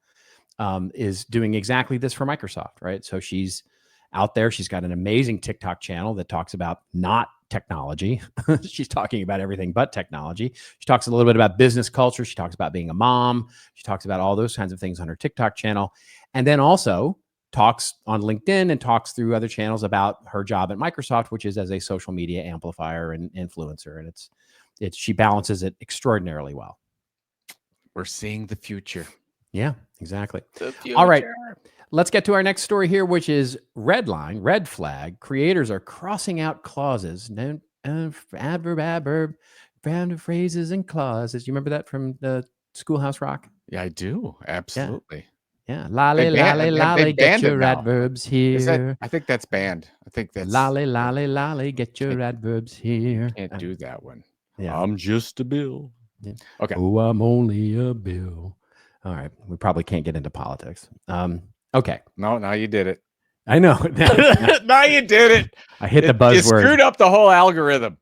is doing exactly this for Microsoft, right? So she's out there. She's got an amazing TikTok channel that talks about not technology. She's talking about everything but technology. She talks a little bit about business culture. She talks about being a mom. She talks about all those kinds of things on her TikTok channel. And then also talks on LinkedIn and talks through other channels about her job at Microsoft, which is as a social media amplifier and influencer. And it's she balances it extraordinarily well. We're seeing the future. Yeah, exactly. All right. Let's get to our next story here, which is Redline, red flag. Creators are crossing out clauses. No, adverb, found phrases and clauses. You remember that from the Schoolhouse Rock? Yeah, I do. Absolutely. Yeah. Lolly, lolly, lolly, get your adverbs here. I think that's banned. I think that's lolly, lolly, lolly, get your adverbs here. Can't do that one. Yeah. I'm just a bill. Yeah. Okay. Oh, I'm only a bill. All right. We probably can't get into politics. Okay. No, now you did it. I know. Now you did it. I hit the buzzword. You screwed up the whole algorithm.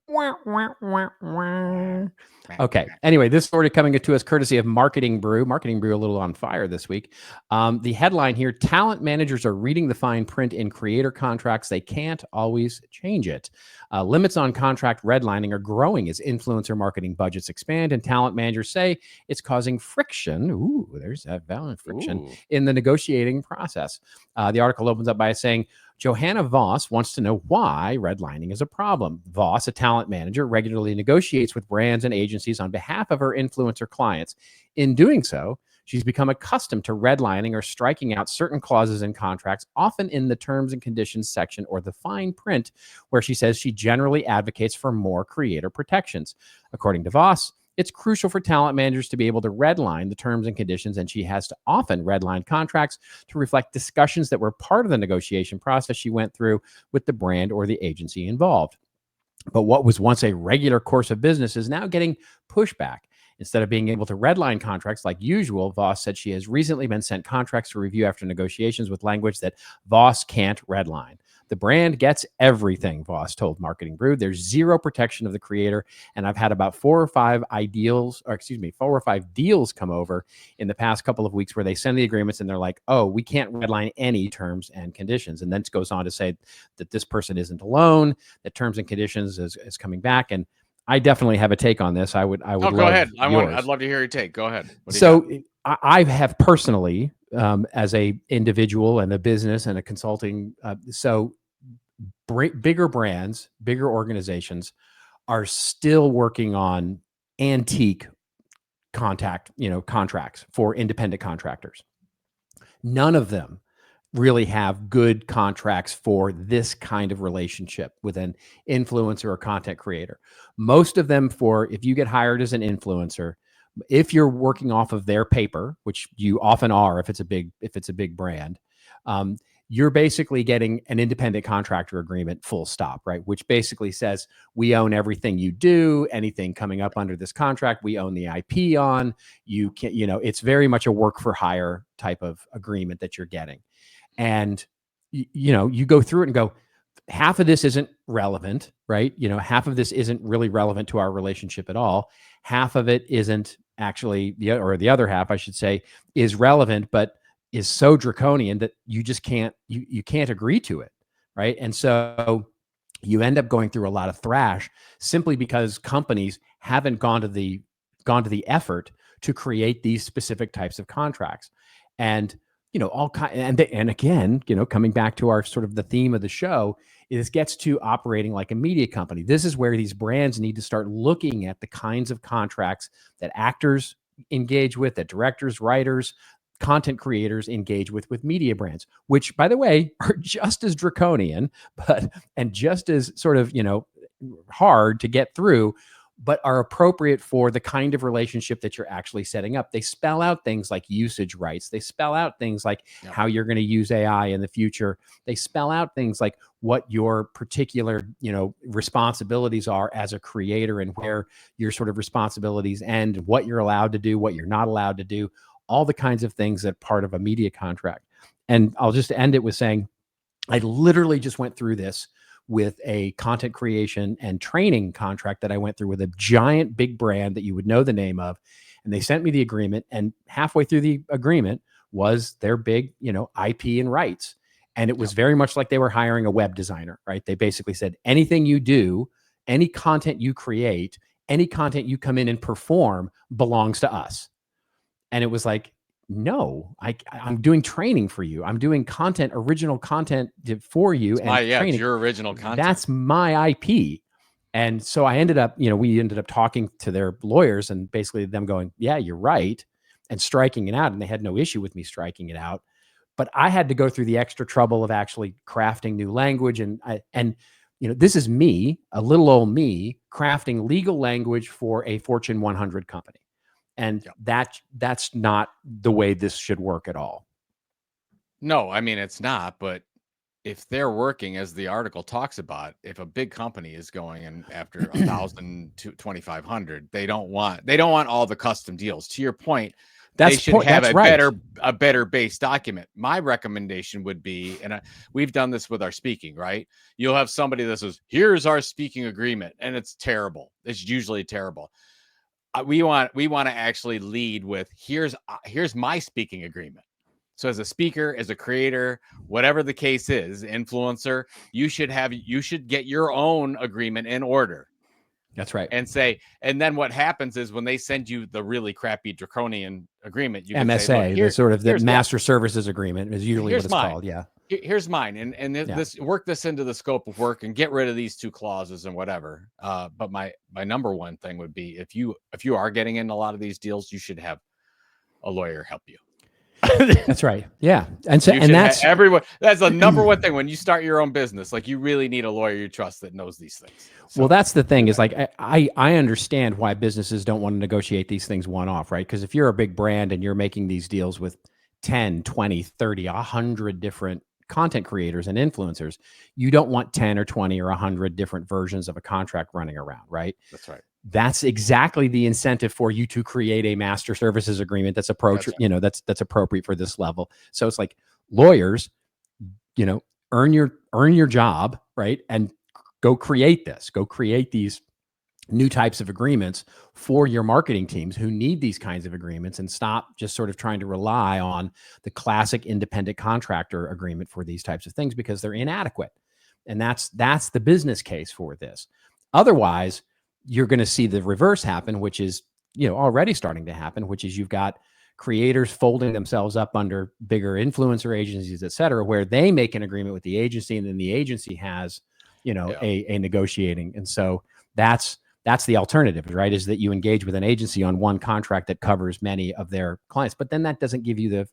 Okay. Anyway, this story coming to us courtesy of Marketing Brew. Marketing Brew a little on fire this week. The headline here, talent managers are reading the fine print in creator contracts. They can't always change it. Limits on contract redlining are growing as influencer marketing budgets expand, and talent managers say it's causing friction. Ooh, there's that valid friction in the negotiating process. The article opens up by saying, Johanna Voss wants to know why redlining is a problem. Voss, a talent manager, regularly negotiates with brands and agencies on behalf of her influencer clients. In doing so, she's become accustomed to redlining or striking out certain clauses in contracts, often in the terms and conditions section or the fine print, where she says she generally advocates for more creator protections. According to Voss, it's crucial for talent managers to be able to redline the terms and conditions, and she has to often redline contracts to reflect discussions that were part of the negotiation process she went through with the brand or the agency involved. But what was once a regular course of business is now getting pushback. Instead of being able to redline contracts like usual, Voss said she has recently been sent contracts to review after negotiations with language that Voss can't redline. The brand gets everything, Voss told Marketing Brew. There's zero protection of the creator, and I've had about 4 or 5 deals come over in the past couple of weeks where they send the agreements and they're like, oh, we can't redline any terms and conditions. And then it goes on to say that this person isn't alone, that terms and conditions is coming back. And I definitely have a take on this. I would. Oh, go ahead. I'd love to hear your take. Go ahead. So I have personally, as a individual and a business and a consulting, bigger brands, bigger organizations are still working on antique contracts for independent contractors. None of them really have good contracts for this kind of relationship with an influencer or content creator. Most of them if you get hired as an influencer, if you're working off of their paper, which you often are, if it's a big brand, you're basically getting an independent contractor agreement, full stop, right? Which basically says we own everything you do, anything coming up under this contract, we own the IP on. You can, it's very much a work for hire type of agreement that you're getting. And, you go through it and go, half of this isn't relevant, right? Half of this isn't really relevant to our relationship at all. Half of it isn't actually, the other half, I should say, is relevant, but is so draconian that you just can't, you can't agree to it, right? And so you end up going through a lot of thrash simply because companies haven't gone to the effort to create these specific types of contracts. And all kind, and again, coming back to our sort of the theme of the show, this gets to operating like a media company. This is where these brands need to start looking at the kinds of contracts that actors engage with, that directors, writers, content creators engage with media brands, which, by the way, are just as draconian, and just as sort of, hard to get through, but are appropriate for the kind of relationship that you're actually setting up. They spell out things like usage rights. They spell out things like how you're going to use AI in the future. They spell out things like what your particular, responsibilities are as a creator, and where your sort of responsibilities end, what you're allowed to do, what you're not allowed to do, all the kinds of things that part of a media contract. And I'll just end it with saying, I literally just went through this with a content creation and training contract that I went through with a giant big brand that you would know the name of. And they sent me the agreement, and halfway through the agreement was their big, IP and rights. And it was very much like they were hiring a web designer, right? They basically said, anything you do, any content you create, any content you come in and perform belongs to us. And it was like, no, I'm doing training for you. I'm doing content, original content for you. It's your original content. That's my IP. And so I ended up, we ended up talking to their lawyers, and basically them going, yeah, you're right, and striking it out. And they had no issue with me striking it out. But I had to go through the extra trouble of actually crafting new language. And this is me, a little old me, crafting legal language for a Fortune 100 company. And that's not the way this should work at all. No, I mean, it's not. But if they're working, as the article talks about, if a big company is going in after 1,000 to 2,500, they don't want all the custom deals. To your point, they should have a better base document. My recommendation would be, and we've done this with our speaking, right? You'll have somebody that says, here's our speaking agreement, and it's terrible. It's usually terrible. We want to actually lead with, here's my speaking agreement. So as a speaker, as a creator, whatever the case is, influencer, you should get your own agreement in order. That's right. And then what happens is, when they send you the really crappy draconian agreement, you MSA, can say, the sort of the master services agreement is usually what it's called. Yeah. Here's mine, and this work this into the scope of work and get rid of these two clauses and whatever. But my number one thing would be, if you are getting in a lot of these deals, you should have a lawyer help you. That's right. Yeah. And so, and that's everyone. That's the number one thing when you start your own business. Like, you really need a lawyer you trust that knows these things. So, well, that's the thing, is like, I understand why businesses don't want to negotiate these things one off, right? Because if you're a big brand and you're making these deals with 10, 20, 30, 100 different content creators and influencers, you don't want 10 or 20 or 100 different versions of a contract running around, right? That's right. That's exactly the incentive for you to create a master services agreement that's that's appropriate for this level. So it's like, lawyers, earn your job, right? And go create these new types of agreements for your marketing teams who need these kinds of agreements, and stop just sort of trying to rely on the classic independent contractor agreement for these types of things, because they're inadequate. And that's the business case for this. Otherwise, you're going to see the reverse happen, which is, already starting to happen, which is you've got creators folding themselves up under bigger influencer agencies, et cetera, where they make an agreement with the agency, and then the agency has, a negotiating. And so that's the alternative, right? Is that you engage with an agency on one contract that covers many of their clients, but then that doesn't give you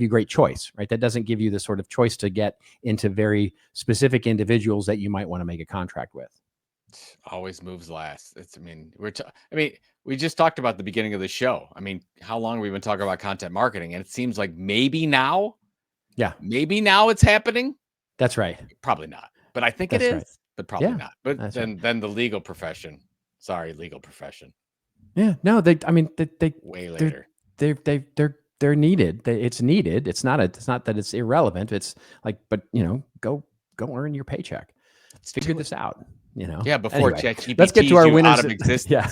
great choice, right? That doesn't give you the sort of choice to get into very specific individuals that you might want to make a contract with. Always moves last. We just talked about the beginning of the show. I mean, how long have we been talking about content marketing? And it seems like maybe now it's happening. That's right. Probably not, but I think it is. Right. But probably not. But then the legal profession. Sorry, legal profession. Yeah. No, they way later. They're needed. It's needed. It's not that it's irrelevant. It's like, but go earn your paycheck. Figure this out. Yeah. Before ChatGPT, let's get to our winners out of existence. Yeah.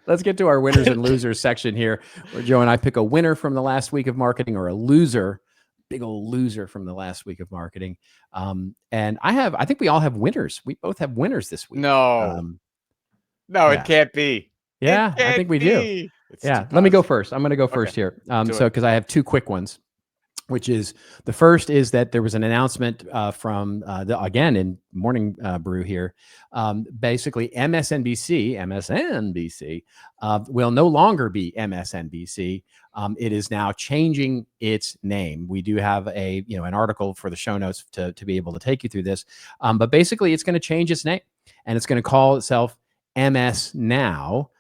Let's get to our winners and losers section here, where Joe and I pick a winner from the last week of marketing, or a loser, big old loser from the last week of marketing. And I think we all have winners. We both have winners this week. No, it can't be. Yeah, I think we do. Let me go first. I'm going to go first here. Because I have two quick ones. which is the first is that there was an announcement from again in Morning Brew here. Basically, MSNBC will no longer be MSNBC. It is now changing its name. We do have an article for the show notes to be able to take you through this. But basically, it's going to change its name, and it's going to call itself MS Now.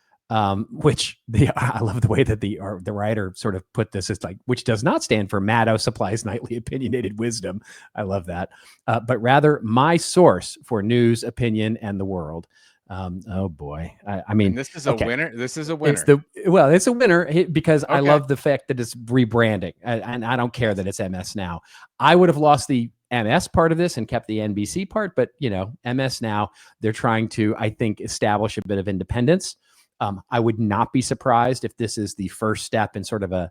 Which I love the way that the writer sort of put this as like, which does not stand for Maddow Supplies Nightly Opinionated Wisdom. I love that. But rather my source for news, opinion, and the world. Oh boy. I mean, and this is a winner. This is a winner. It's a winner because I love the fact that it's rebranding, and I don't care that it's MS Now. I would have lost the MS part of this and kept the NBC part, but MS Now, they're trying to, I think, establish a bit of independence. I would not be surprised if this is the first step in sort of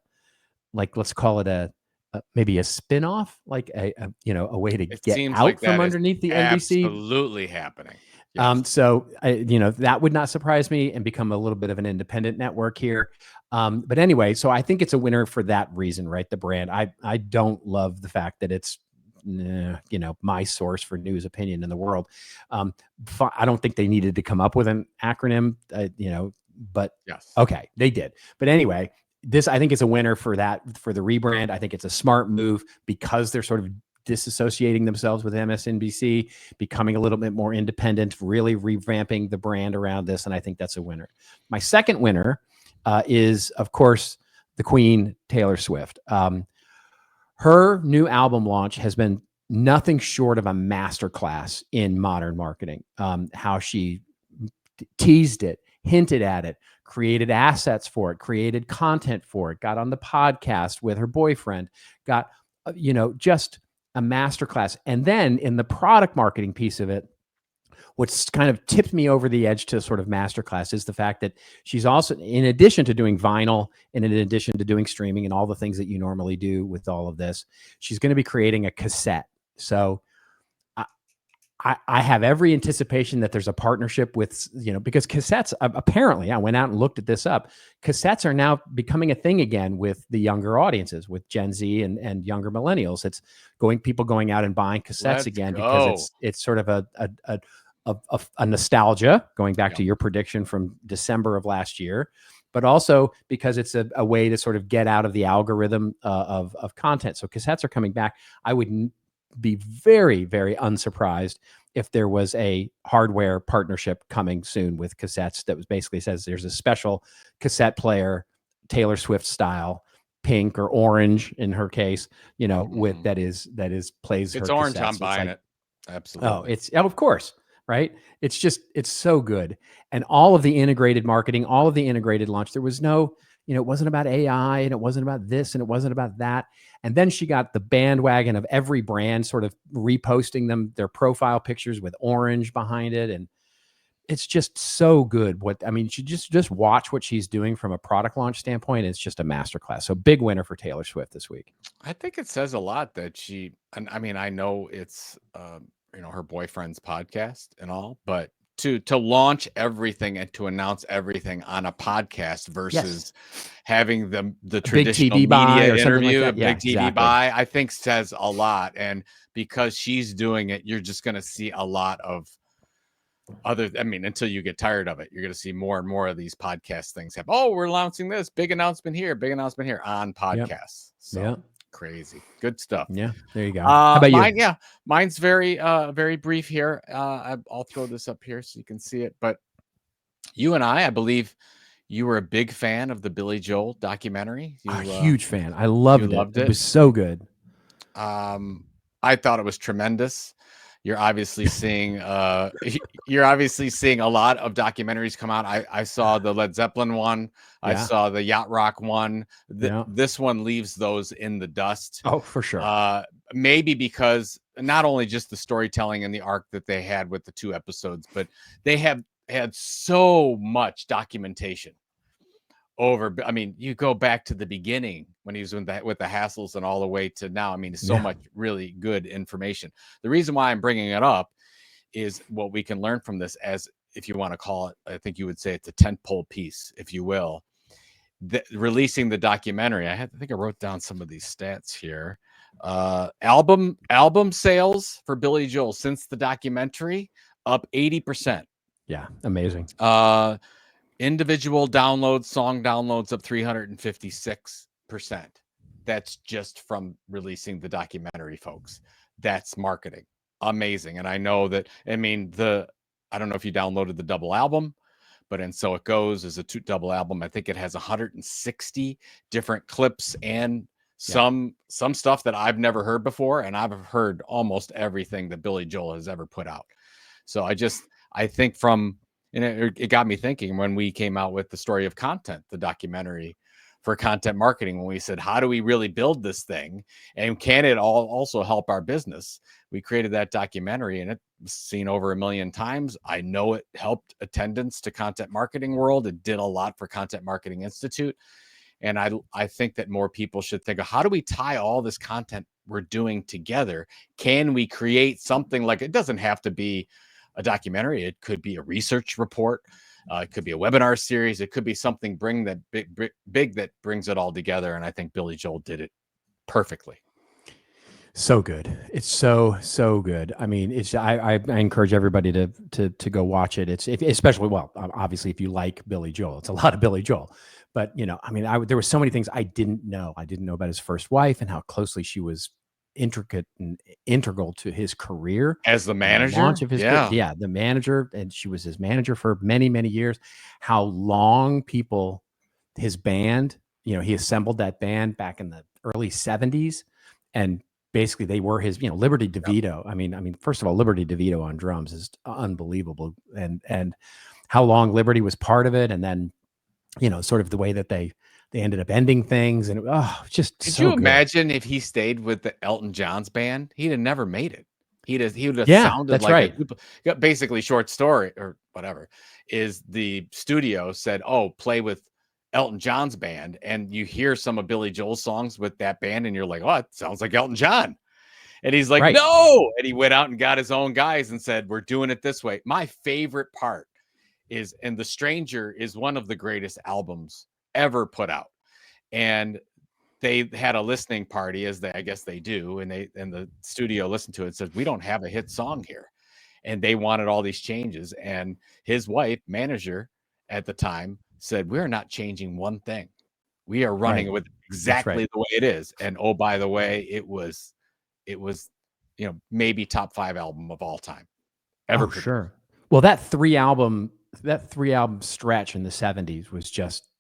let's call it maybe a spinoff, like a way to get out from underneath the NBC. Absolutely happening. Yes. So that would not surprise me and become a little bit of an independent network here. But anyway, so I think it's a winner for that reason, right? The brand. I don't love the fact that it's my source for news, opinion in the world. I don't think they needed to come up with an acronym, but yes. Okay, they did. But anyway, this, I think it's a winner for the rebrand. I think it's a smart move because they're sort of disassociating themselves with MSNBC, becoming a little bit more independent, really revamping the brand around this. And I think that's a winner. My second winner is, of course, the Queen, Taylor Swift. Her new album launch has been nothing short of a masterclass in modern marketing. How she teased it, hinted at it, created assets for it, created content for it, got on the podcast with her boyfriend, got, just a masterclass. And then in the product marketing piece of it, what's kind of tipped me over the edge to sort of masterclass is the fact that she's also, in addition to doing vinyl and in addition to doing streaming and all the things that you normally do with all of this, she's going to be creating a cassette. So I have every anticipation that there's a partnership with, because cassettes, apparently, I went out and looked at this up. Cassettes are now becoming a thing again with the younger audiences, with Gen Z and younger millennials. It's people going out and buying cassettes again because it's sort of a nostalgia, going back to your prediction from December of last year, but also because it's a way to sort of get out of the algorithm of content. So cassettes are coming back. I would be very, very unsurprised if there was a hardware partnership coming soon with cassettes that was basically says there's a special cassette player, Taylor Swift style, pink or orange in her case, with that is plays. It's her orange. cassettes. I'm buying it. Absolutely. Of course. Right. It's so good. And all of the integrated marketing, all of the integrated launch, there was no, it wasn't about AI and it wasn't about this and it wasn't about that. And then she got the bandwagon of every brand sort of reposting their profile pictures with orange behind it. And it's just so good. She just watch what she's doing from a product launch standpoint. It's just a masterclass. So big winner for Taylor Swift this week. I think it says a lot that I know it's, her boyfriend's podcast and all, but to launch everything and to announce everything on a podcast versus having the traditional big TV media buy interview, like big TV buy, I think says a lot. And because she's doing it, you're just going to see a lot of until you get tired of it, you're going to see more and more of these podcast things happen. Oh, we're announcing this big announcement here on podcasts. So crazy. Good stuff. Yeah. There you go. How about you? Mine's very, very brief here. I'll throw this up here so you can see it. But you and I believe you were a big fan of the Billy Joel documentary. A huge fan. I loved it. It was so good. I thought it was tremendous. You're obviously seeing a lot of documentaries come out. I saw the Led Zeppelin one. Yeah. I saw the Yacht Rock one. This one leaves those in the dust. Oh, for sure. Maybe because not only just the storytelling and the arc that they had with the 2 episodes, but they have had so much documentation over. You go back to the beginning when he was with the Hassles and all the way to now. So much really good information. The reason why I'm bringing it up is what we can learn from this, as if you want to call it, I think you would say it's a tentpole piece, if you will. Releasing the documentary. I think I wrote down some of these stats here. Album sales for Billy Joel since the documentary up 80%. Yeah, amazing. Individual downloads, song downloads up 356%. That's just from releasing the documentary, folks. That's marketing. Amazing. And I know that, I mean, I don't know if you downloaded the double album, but And So It Goes is a double album. I think it has 160 different clips and some stuff that I've never heard before. And I've heard almost everything that Billy Joel has ever put out. So I think and it got me thinking when we came out with The Story of Content, the documentary for content marketing, when we said, how do we really build this thing? And can it also help our business? We created that documentary and it was seen over 1 million times. I know it helped attendance to Content Marketing World. It did a lot for Content Marketing Institute. And I think that more people should think of how do we tie all this content we're doing together? Can we create something like, it doesn't have to be a documentary. It could be a research report. It could be a webinar series. It could be something big that brings it all together. And I think Billy Joel did it perfectly. So good. It's so good. I mean, I encourage everybody to go watch it. It's especially, well, obviously if you like Billy Joel, it's a lot of Billy Joel, but I mean, there were so many things I didn't know. I didn't know about his first wife and how closely she was intricate and integral to his career as the manager. Launch of his the manager, and she was his manager for many years. How long his band, he assembled that band back in the early 70s, and basically they were his, Liberty DeVito. I mean, first of all, Liberty DeVito on drums is unbelievable, and how long Liberty was part of it, and then sort of the way that they ended up ending things, and Could you imagine if he stayed with the Elton John's band? He'd have never made it. He would have sounded that's like right. Basically, short story or whatever is the studio said, "Oh, play with Elton John's band," and you hear some of Billy Joel's songs with that band, and you're like, "Oh, it sounds like Elton John." And he's like, right. "No!" And he went out and got his own guys and said, "We're doing it this way." My favorite part is, and The Stranger is one of the greatest albums ever put out. And they had a listening party, I guess they do, and the studio listened to it and said, "We don't have a hit song here." And they wanted all these changes. And his wife, manager at the time, said, "We're not changing one thing. We are running it with exactly the way it is." And oh, by the way, it was maybe top 5 album of all time ever. Sure. Well, that three album stretch in the 70s was just,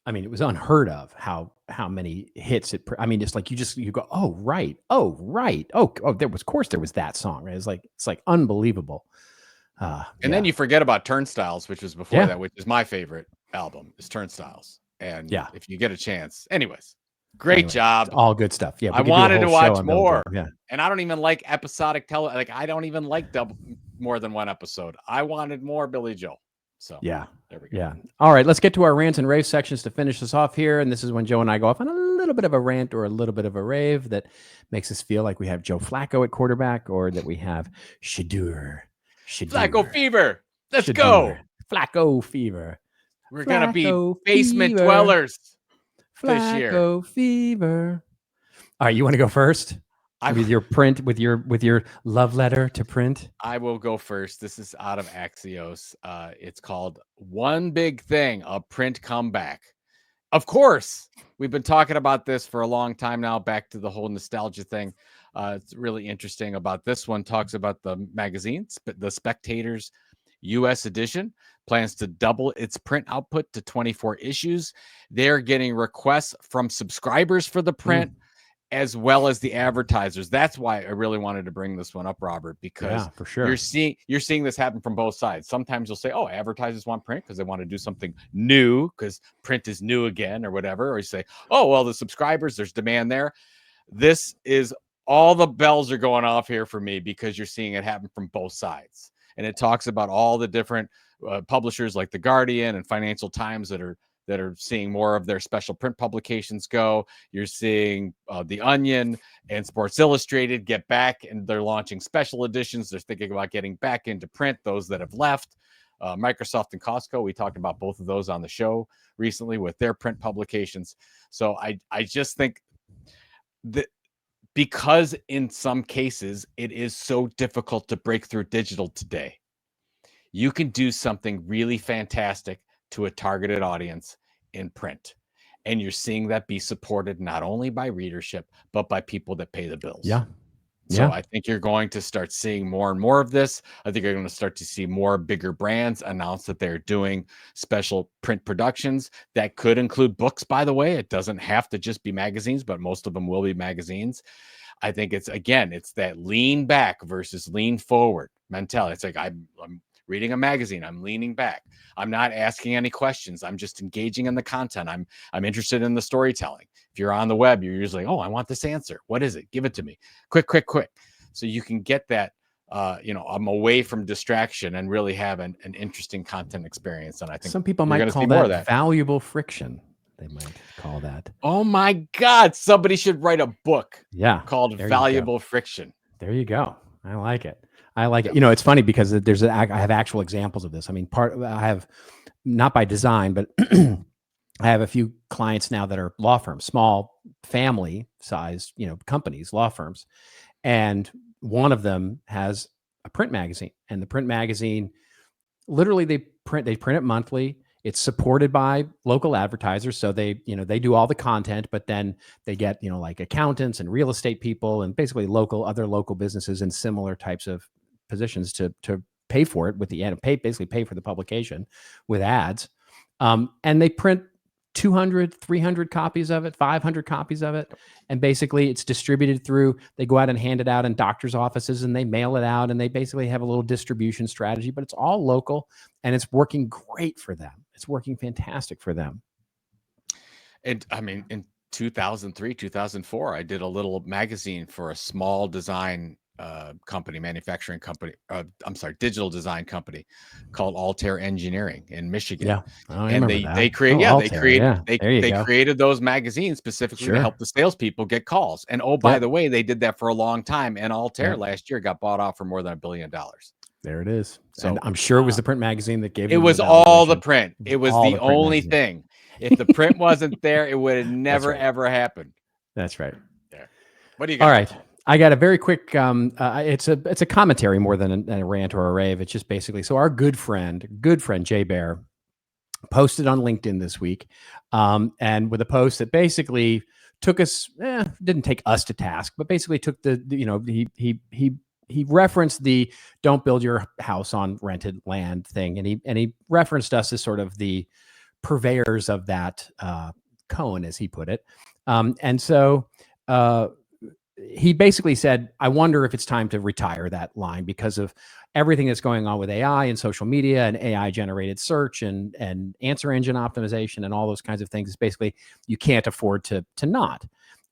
I mean, it was unheard of how many hits it. I mean, it's like you go, oh right, there was that song, right? It's like unbelievable. And then you forget about Turnstiles, which was before that, which is my favorite album, is Turnstiles. And if you get a chance, anyways, great job, all good stuff. Yeah, I wanted to watch more. Yeah, and I don't even like episodic I don't even like more than one episode. I wanted more Billy Joel. So yeah, there we go. Yeah. All right, let's get to our rants and raves sections to finish us off here. And this is when Joe and I go off on a little bit of a rant or a little bit of a rave that makes us feel like we have Joe Flacco at quarterback, or that we have Shadur. Flacco fever. Let's go. Flacco fever. We're gonna be basement dwellers this year. Flacco fever. All right, you want to go first? With your love letter to print? I will go first. This is out of Axios. It's called One Big Thing, a Print Comeback. Of course, we've been talking about this for a long time now, back to the whole nostalgia thing. It's really interesting about this one. Talks about the magazines, the Spectator's U.S. edition plans to double its print output to 24 issues. They're getting requests from subscribers for the print, as well as the advertisers. That's why I really wanted to bring this one up, Robert, because for sure you're seeing this happen from both sides. Sometimes you'll say, "Oh, advertisers want print because they want to do something new because print is new again," or whatever. Or you say, "Oh, well, the subscribers, there's demand there." This is all the bells are going off here for me because you're seeing it happen from both sides. And it talks about all the different publishers like The Guardian and Financial Times that are seeing more of their special print publications go. You're seeing The Onion and Sports Illustrated get back, and they're launching special editions. They're thinking about getting back into print, those that have left. Microsoft and Costco, we talked about both of those on the show recently with their print publications. So I just think that because in some cases it is so difficult to break through digital today, you can do something really fantastic to a targeted audience in print. And you're seeing that be supported not only by readership, but by people that pay the bills. Yeah. So I think you're going to start seeing more and more of this. I think you're going to start to see more bigger brands announce that they're doing special print productions that could include books, by the way. It doesn't have to just be magazines, but most of them will be magazines. I think it's that lean back versus lean forward mentality. It's like I'm reading a magazine, I'm leaning back. I'm not asking any questions. I'm just engaging in the content. I'm interested in the storytelling. If you're on the web, you're usually, oh, I want this answer. What is it? Give it to me. Quick. So you can get that, I'm away from distraction and really have an interesting content experience. And I think some people might call that valuable friction. They might call that. Oh my God. Somebody should write a book called Valuable Friction. There you go. I like it. It's funny because I have actual examples of this. I mean, I have, not by design, but I have a few clients now that are law firms, small family size, companies, law firms. And one of them has a print magazine, and the print magazine, literally they print it monthly. It's supported by local advertisers. So they do all the content, but then they get, like accountants and real estate people and basically other local businesses in similar types of positions to pay for it with the ad, pay for the publication with ads. And they print 200, 300 copies of it, 500 copies of it. And basically it's distributed they go out and hand it out in doctors' offices and they mail it out, and they basically have a little distribution strategy, but it's all local and it's working great for them. It's working fantastic for them. And I mean, in 2003, 2004, I did a little magazine for a small design manufacturing company. Digital design company called Altair Engineering in Michigan. Yeah, and they created those magazines specifically to help the salespeople get calls. And by the way, they did that for a long time. And Altair last year got bought off for more than $1 billion. There it is. So and I'm sure it was the print magazine that gave it was all the print. It was the only thing. If the print wasn't there, it would have never ever happened. That's right. Yeah. What do you got? All right. I got a very quick, it's a commentary more than a rant or a rave. It's just basically, so our good friend, Jay Bear, posted on LinkedIn this week, and with a post that basically took us, didn't take us to task, but basically took he referenced the don't build your house on rented land thing. And he referenced us as sort of the purveyors of that cone, as he put it. And so, he basically said, I wonder if it's time to retire that line because of everything that's going on with AI and social media and AI generated search and answer engine optimization and all those kinds of things. It's basically, you can't afford to not.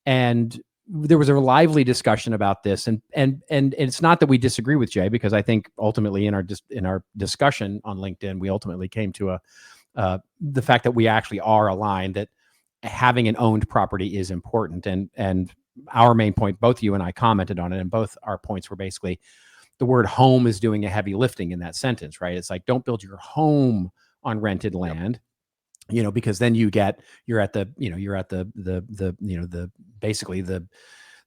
And there was a lively discussion about this. And it's not that we disagree with Jay, because I think ultimately in our discussion on LinkedIn, we ultimately came to the fact that we actually are aligned that having an owned property is important. And our main point, both you and I commented on it, and both our points were basically the word home is doing a heavy lifting in that sentence, right? It's like, don't build your home on rented land, because then you're at the basically the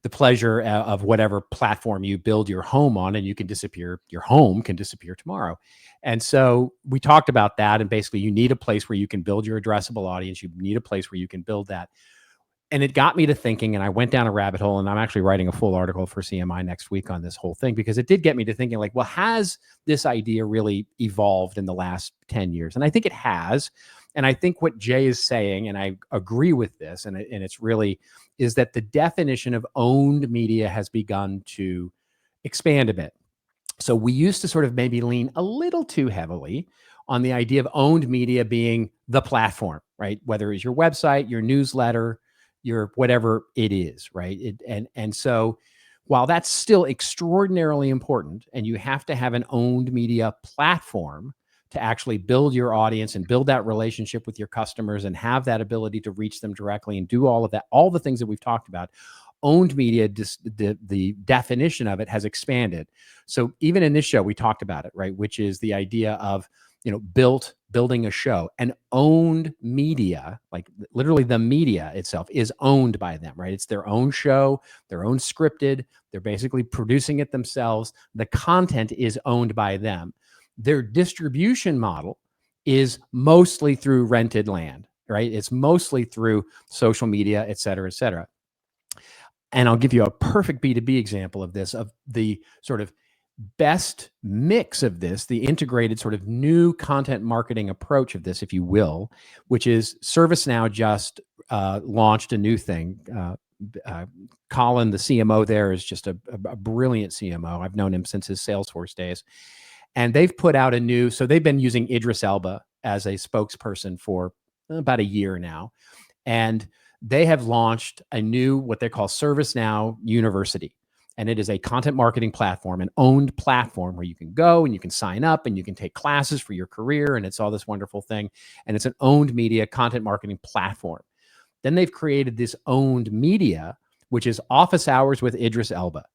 pleasure of whatever platform you build your home on, and your home can disappear tomorrow. And so we talked about that, and basically you need a place where you can build your addressable audience. You need a place where you can build that. And it got me to thinking, and I went down a rabbit hole, and I'm actually writing a full article for CMI next week on this whole thing, because it did get me to thinking, like, well, has this idea really evolved in the last 10 years? And I think it has. And I think what Jay is saying, and I agree with this, and it's really, is that the definition of owned media has begun to expand a bit. So we used to sort of maybe lean a little too heavily on the idea of owned media being the platform, right? Whether it's your website, your newsletter, your whatever it is, right? And so while that's still extraordinarily important, and you have to have an owned media platform to actually build your audience and build that relationship with your customers and have that ability to reach them directly and do all of that, all the things that we've talked about, owned media, the definition of it has expanded. So even in this show, we talked about it, right? Which is the idea of, Bilt building a show, and owned media, like literally the media itself is owned by them, right? It's their own show, their own scripted. They're basically producing it themselves. The content is owned by them. Their distribution model is mostly through rented land, right? It's mostly through social media, et cetera, et cetera. And I'll give you a perfect B2B example of this, of the sort of best mix of this, the integrated sort of new content marketing approach of this, if you will, which is ServiceNow just launched a new thing. Colin, the CMO there, is just a brilliant CMO. I've known him since his Salesforce days. And they've put out a new, so they've been using Idris Elba as a spokesperson for about a year now. And they have launched a new, what they call ServiceNow University. And it is a content marketing platform, an owned platform where you can go and you can sign up and you can take classes for your career. And it's all this wonderful thing. And it's an owned media content marketing platform. Then they've created this owned media, which is Office Hours with Idris Elba.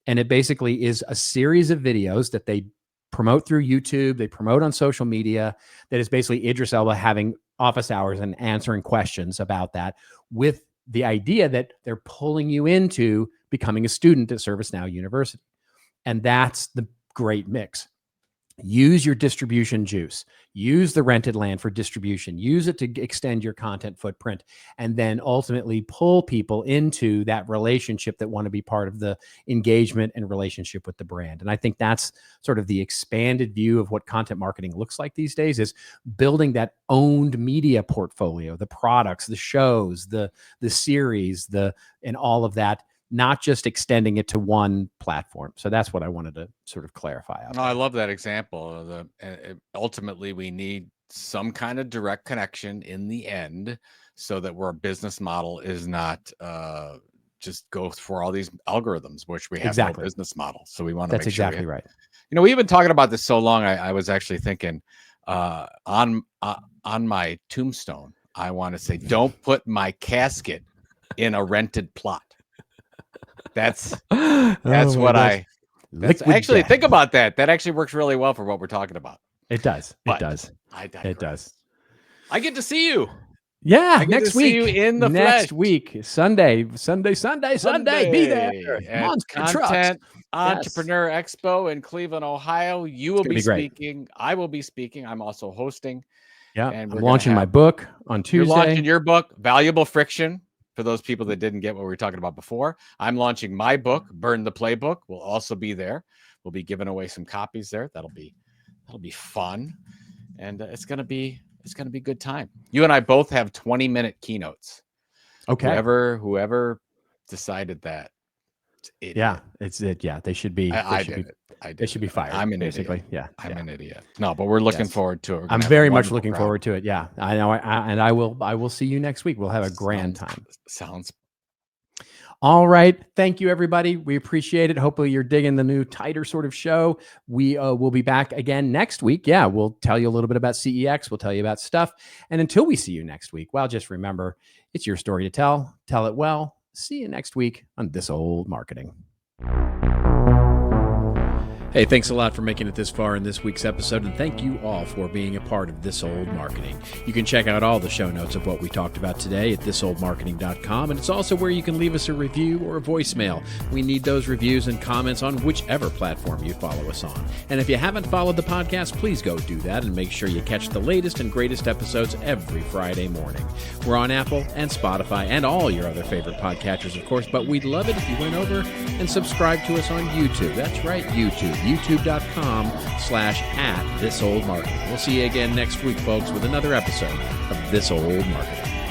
And it basically is a series of videos that they promote through YouTube, they promote on social media, that is basically Idris Elba having office hours and answering questions about that, with the idea that they're pulling you into becoming a student at ServiceNow University. And that's the great mix. Use your distribution juice, use the rented land for distribution, use it to extend your content footprint, and then ultimately pull people into that relationship that want to be part of the engagement and relationship with the brand. And I think that's sort of the expanded view of what content marketing looks like these days, is building that owned media portfolio, the products, the shows, the series, and all of that, not just extending it to one platform. So that's what I wanted to sort of clarify. No, I love that example. Ultimately, we need some kind of direct connection in the end, so that our business model is not just go for all these algorithms, which we have no business model. So we want to make sure. That's exactly right. You know, we've been talking about this so long. I was actually thinking on my tombstone, I want to say, don't put my casket in a rented plot. That's what I actually think about that. That actually works really well for what we're talking about. It does. But it does. It does. I get to see you. Yeah, next week. See you in the next flesh. Week, Sunday. Be there. Monster Content Entrepreneur Expo in Cleveland, Ohio. You will be speaking. I will be speaking. I'm also hosting. Yeah, and I'm launching my book on Tuesday. You're launching your book, Valuable Friction. For those people that didn't get what we were talking about before, I'm launching my book, Burn the Playbook. We'll also be there. We'll be giving away some copies there. That'll be fun, and it's gonna be a good time. You and I both have 20-minute keynotes. Okay. Whoever decided that. Yeah, they should be. They should be fired. I'm an basically. Idiot. Yeah, I'm an idiot. No, but we're looking forward to it. I'm very much looking forward to it. Yeah, I know. I will see you next week. We'll have a grand time. Sounds. All right. Thank you, everybody. We appreciate it. Hopefully you're digging the new, tighter sort of show. We will be back again next week. Yeah, we'll tell you a little bit about CEX. We'll tell you about stuff. And until we see you next week, well, just remember, it's your story to tell. Tell it well. See you next week on This Old Marketing. Hey, thanks a lot for making it this far in this week's episode, and thank you all for being a part of This Old Marketing. You can check out all the show notes of what we talked about today at thisoldmarketing.com, and it's also where you can leave us a review or a voicemail. We need those reviews and comments on whichever platform you follow us on. And if you haven't followed the podcast, please go do that and make sure you catch the latest and greatest episodes every Friday morning. We're on Apple and Spotify and all your other favorite podcatchers, of course, but we'd love it if you went over and subscribed to us on YouTube. That's right, YouTube. youtube.com/@thisoldmarketing. We'll see you again next week, folks, with another episode of This Old Marketing.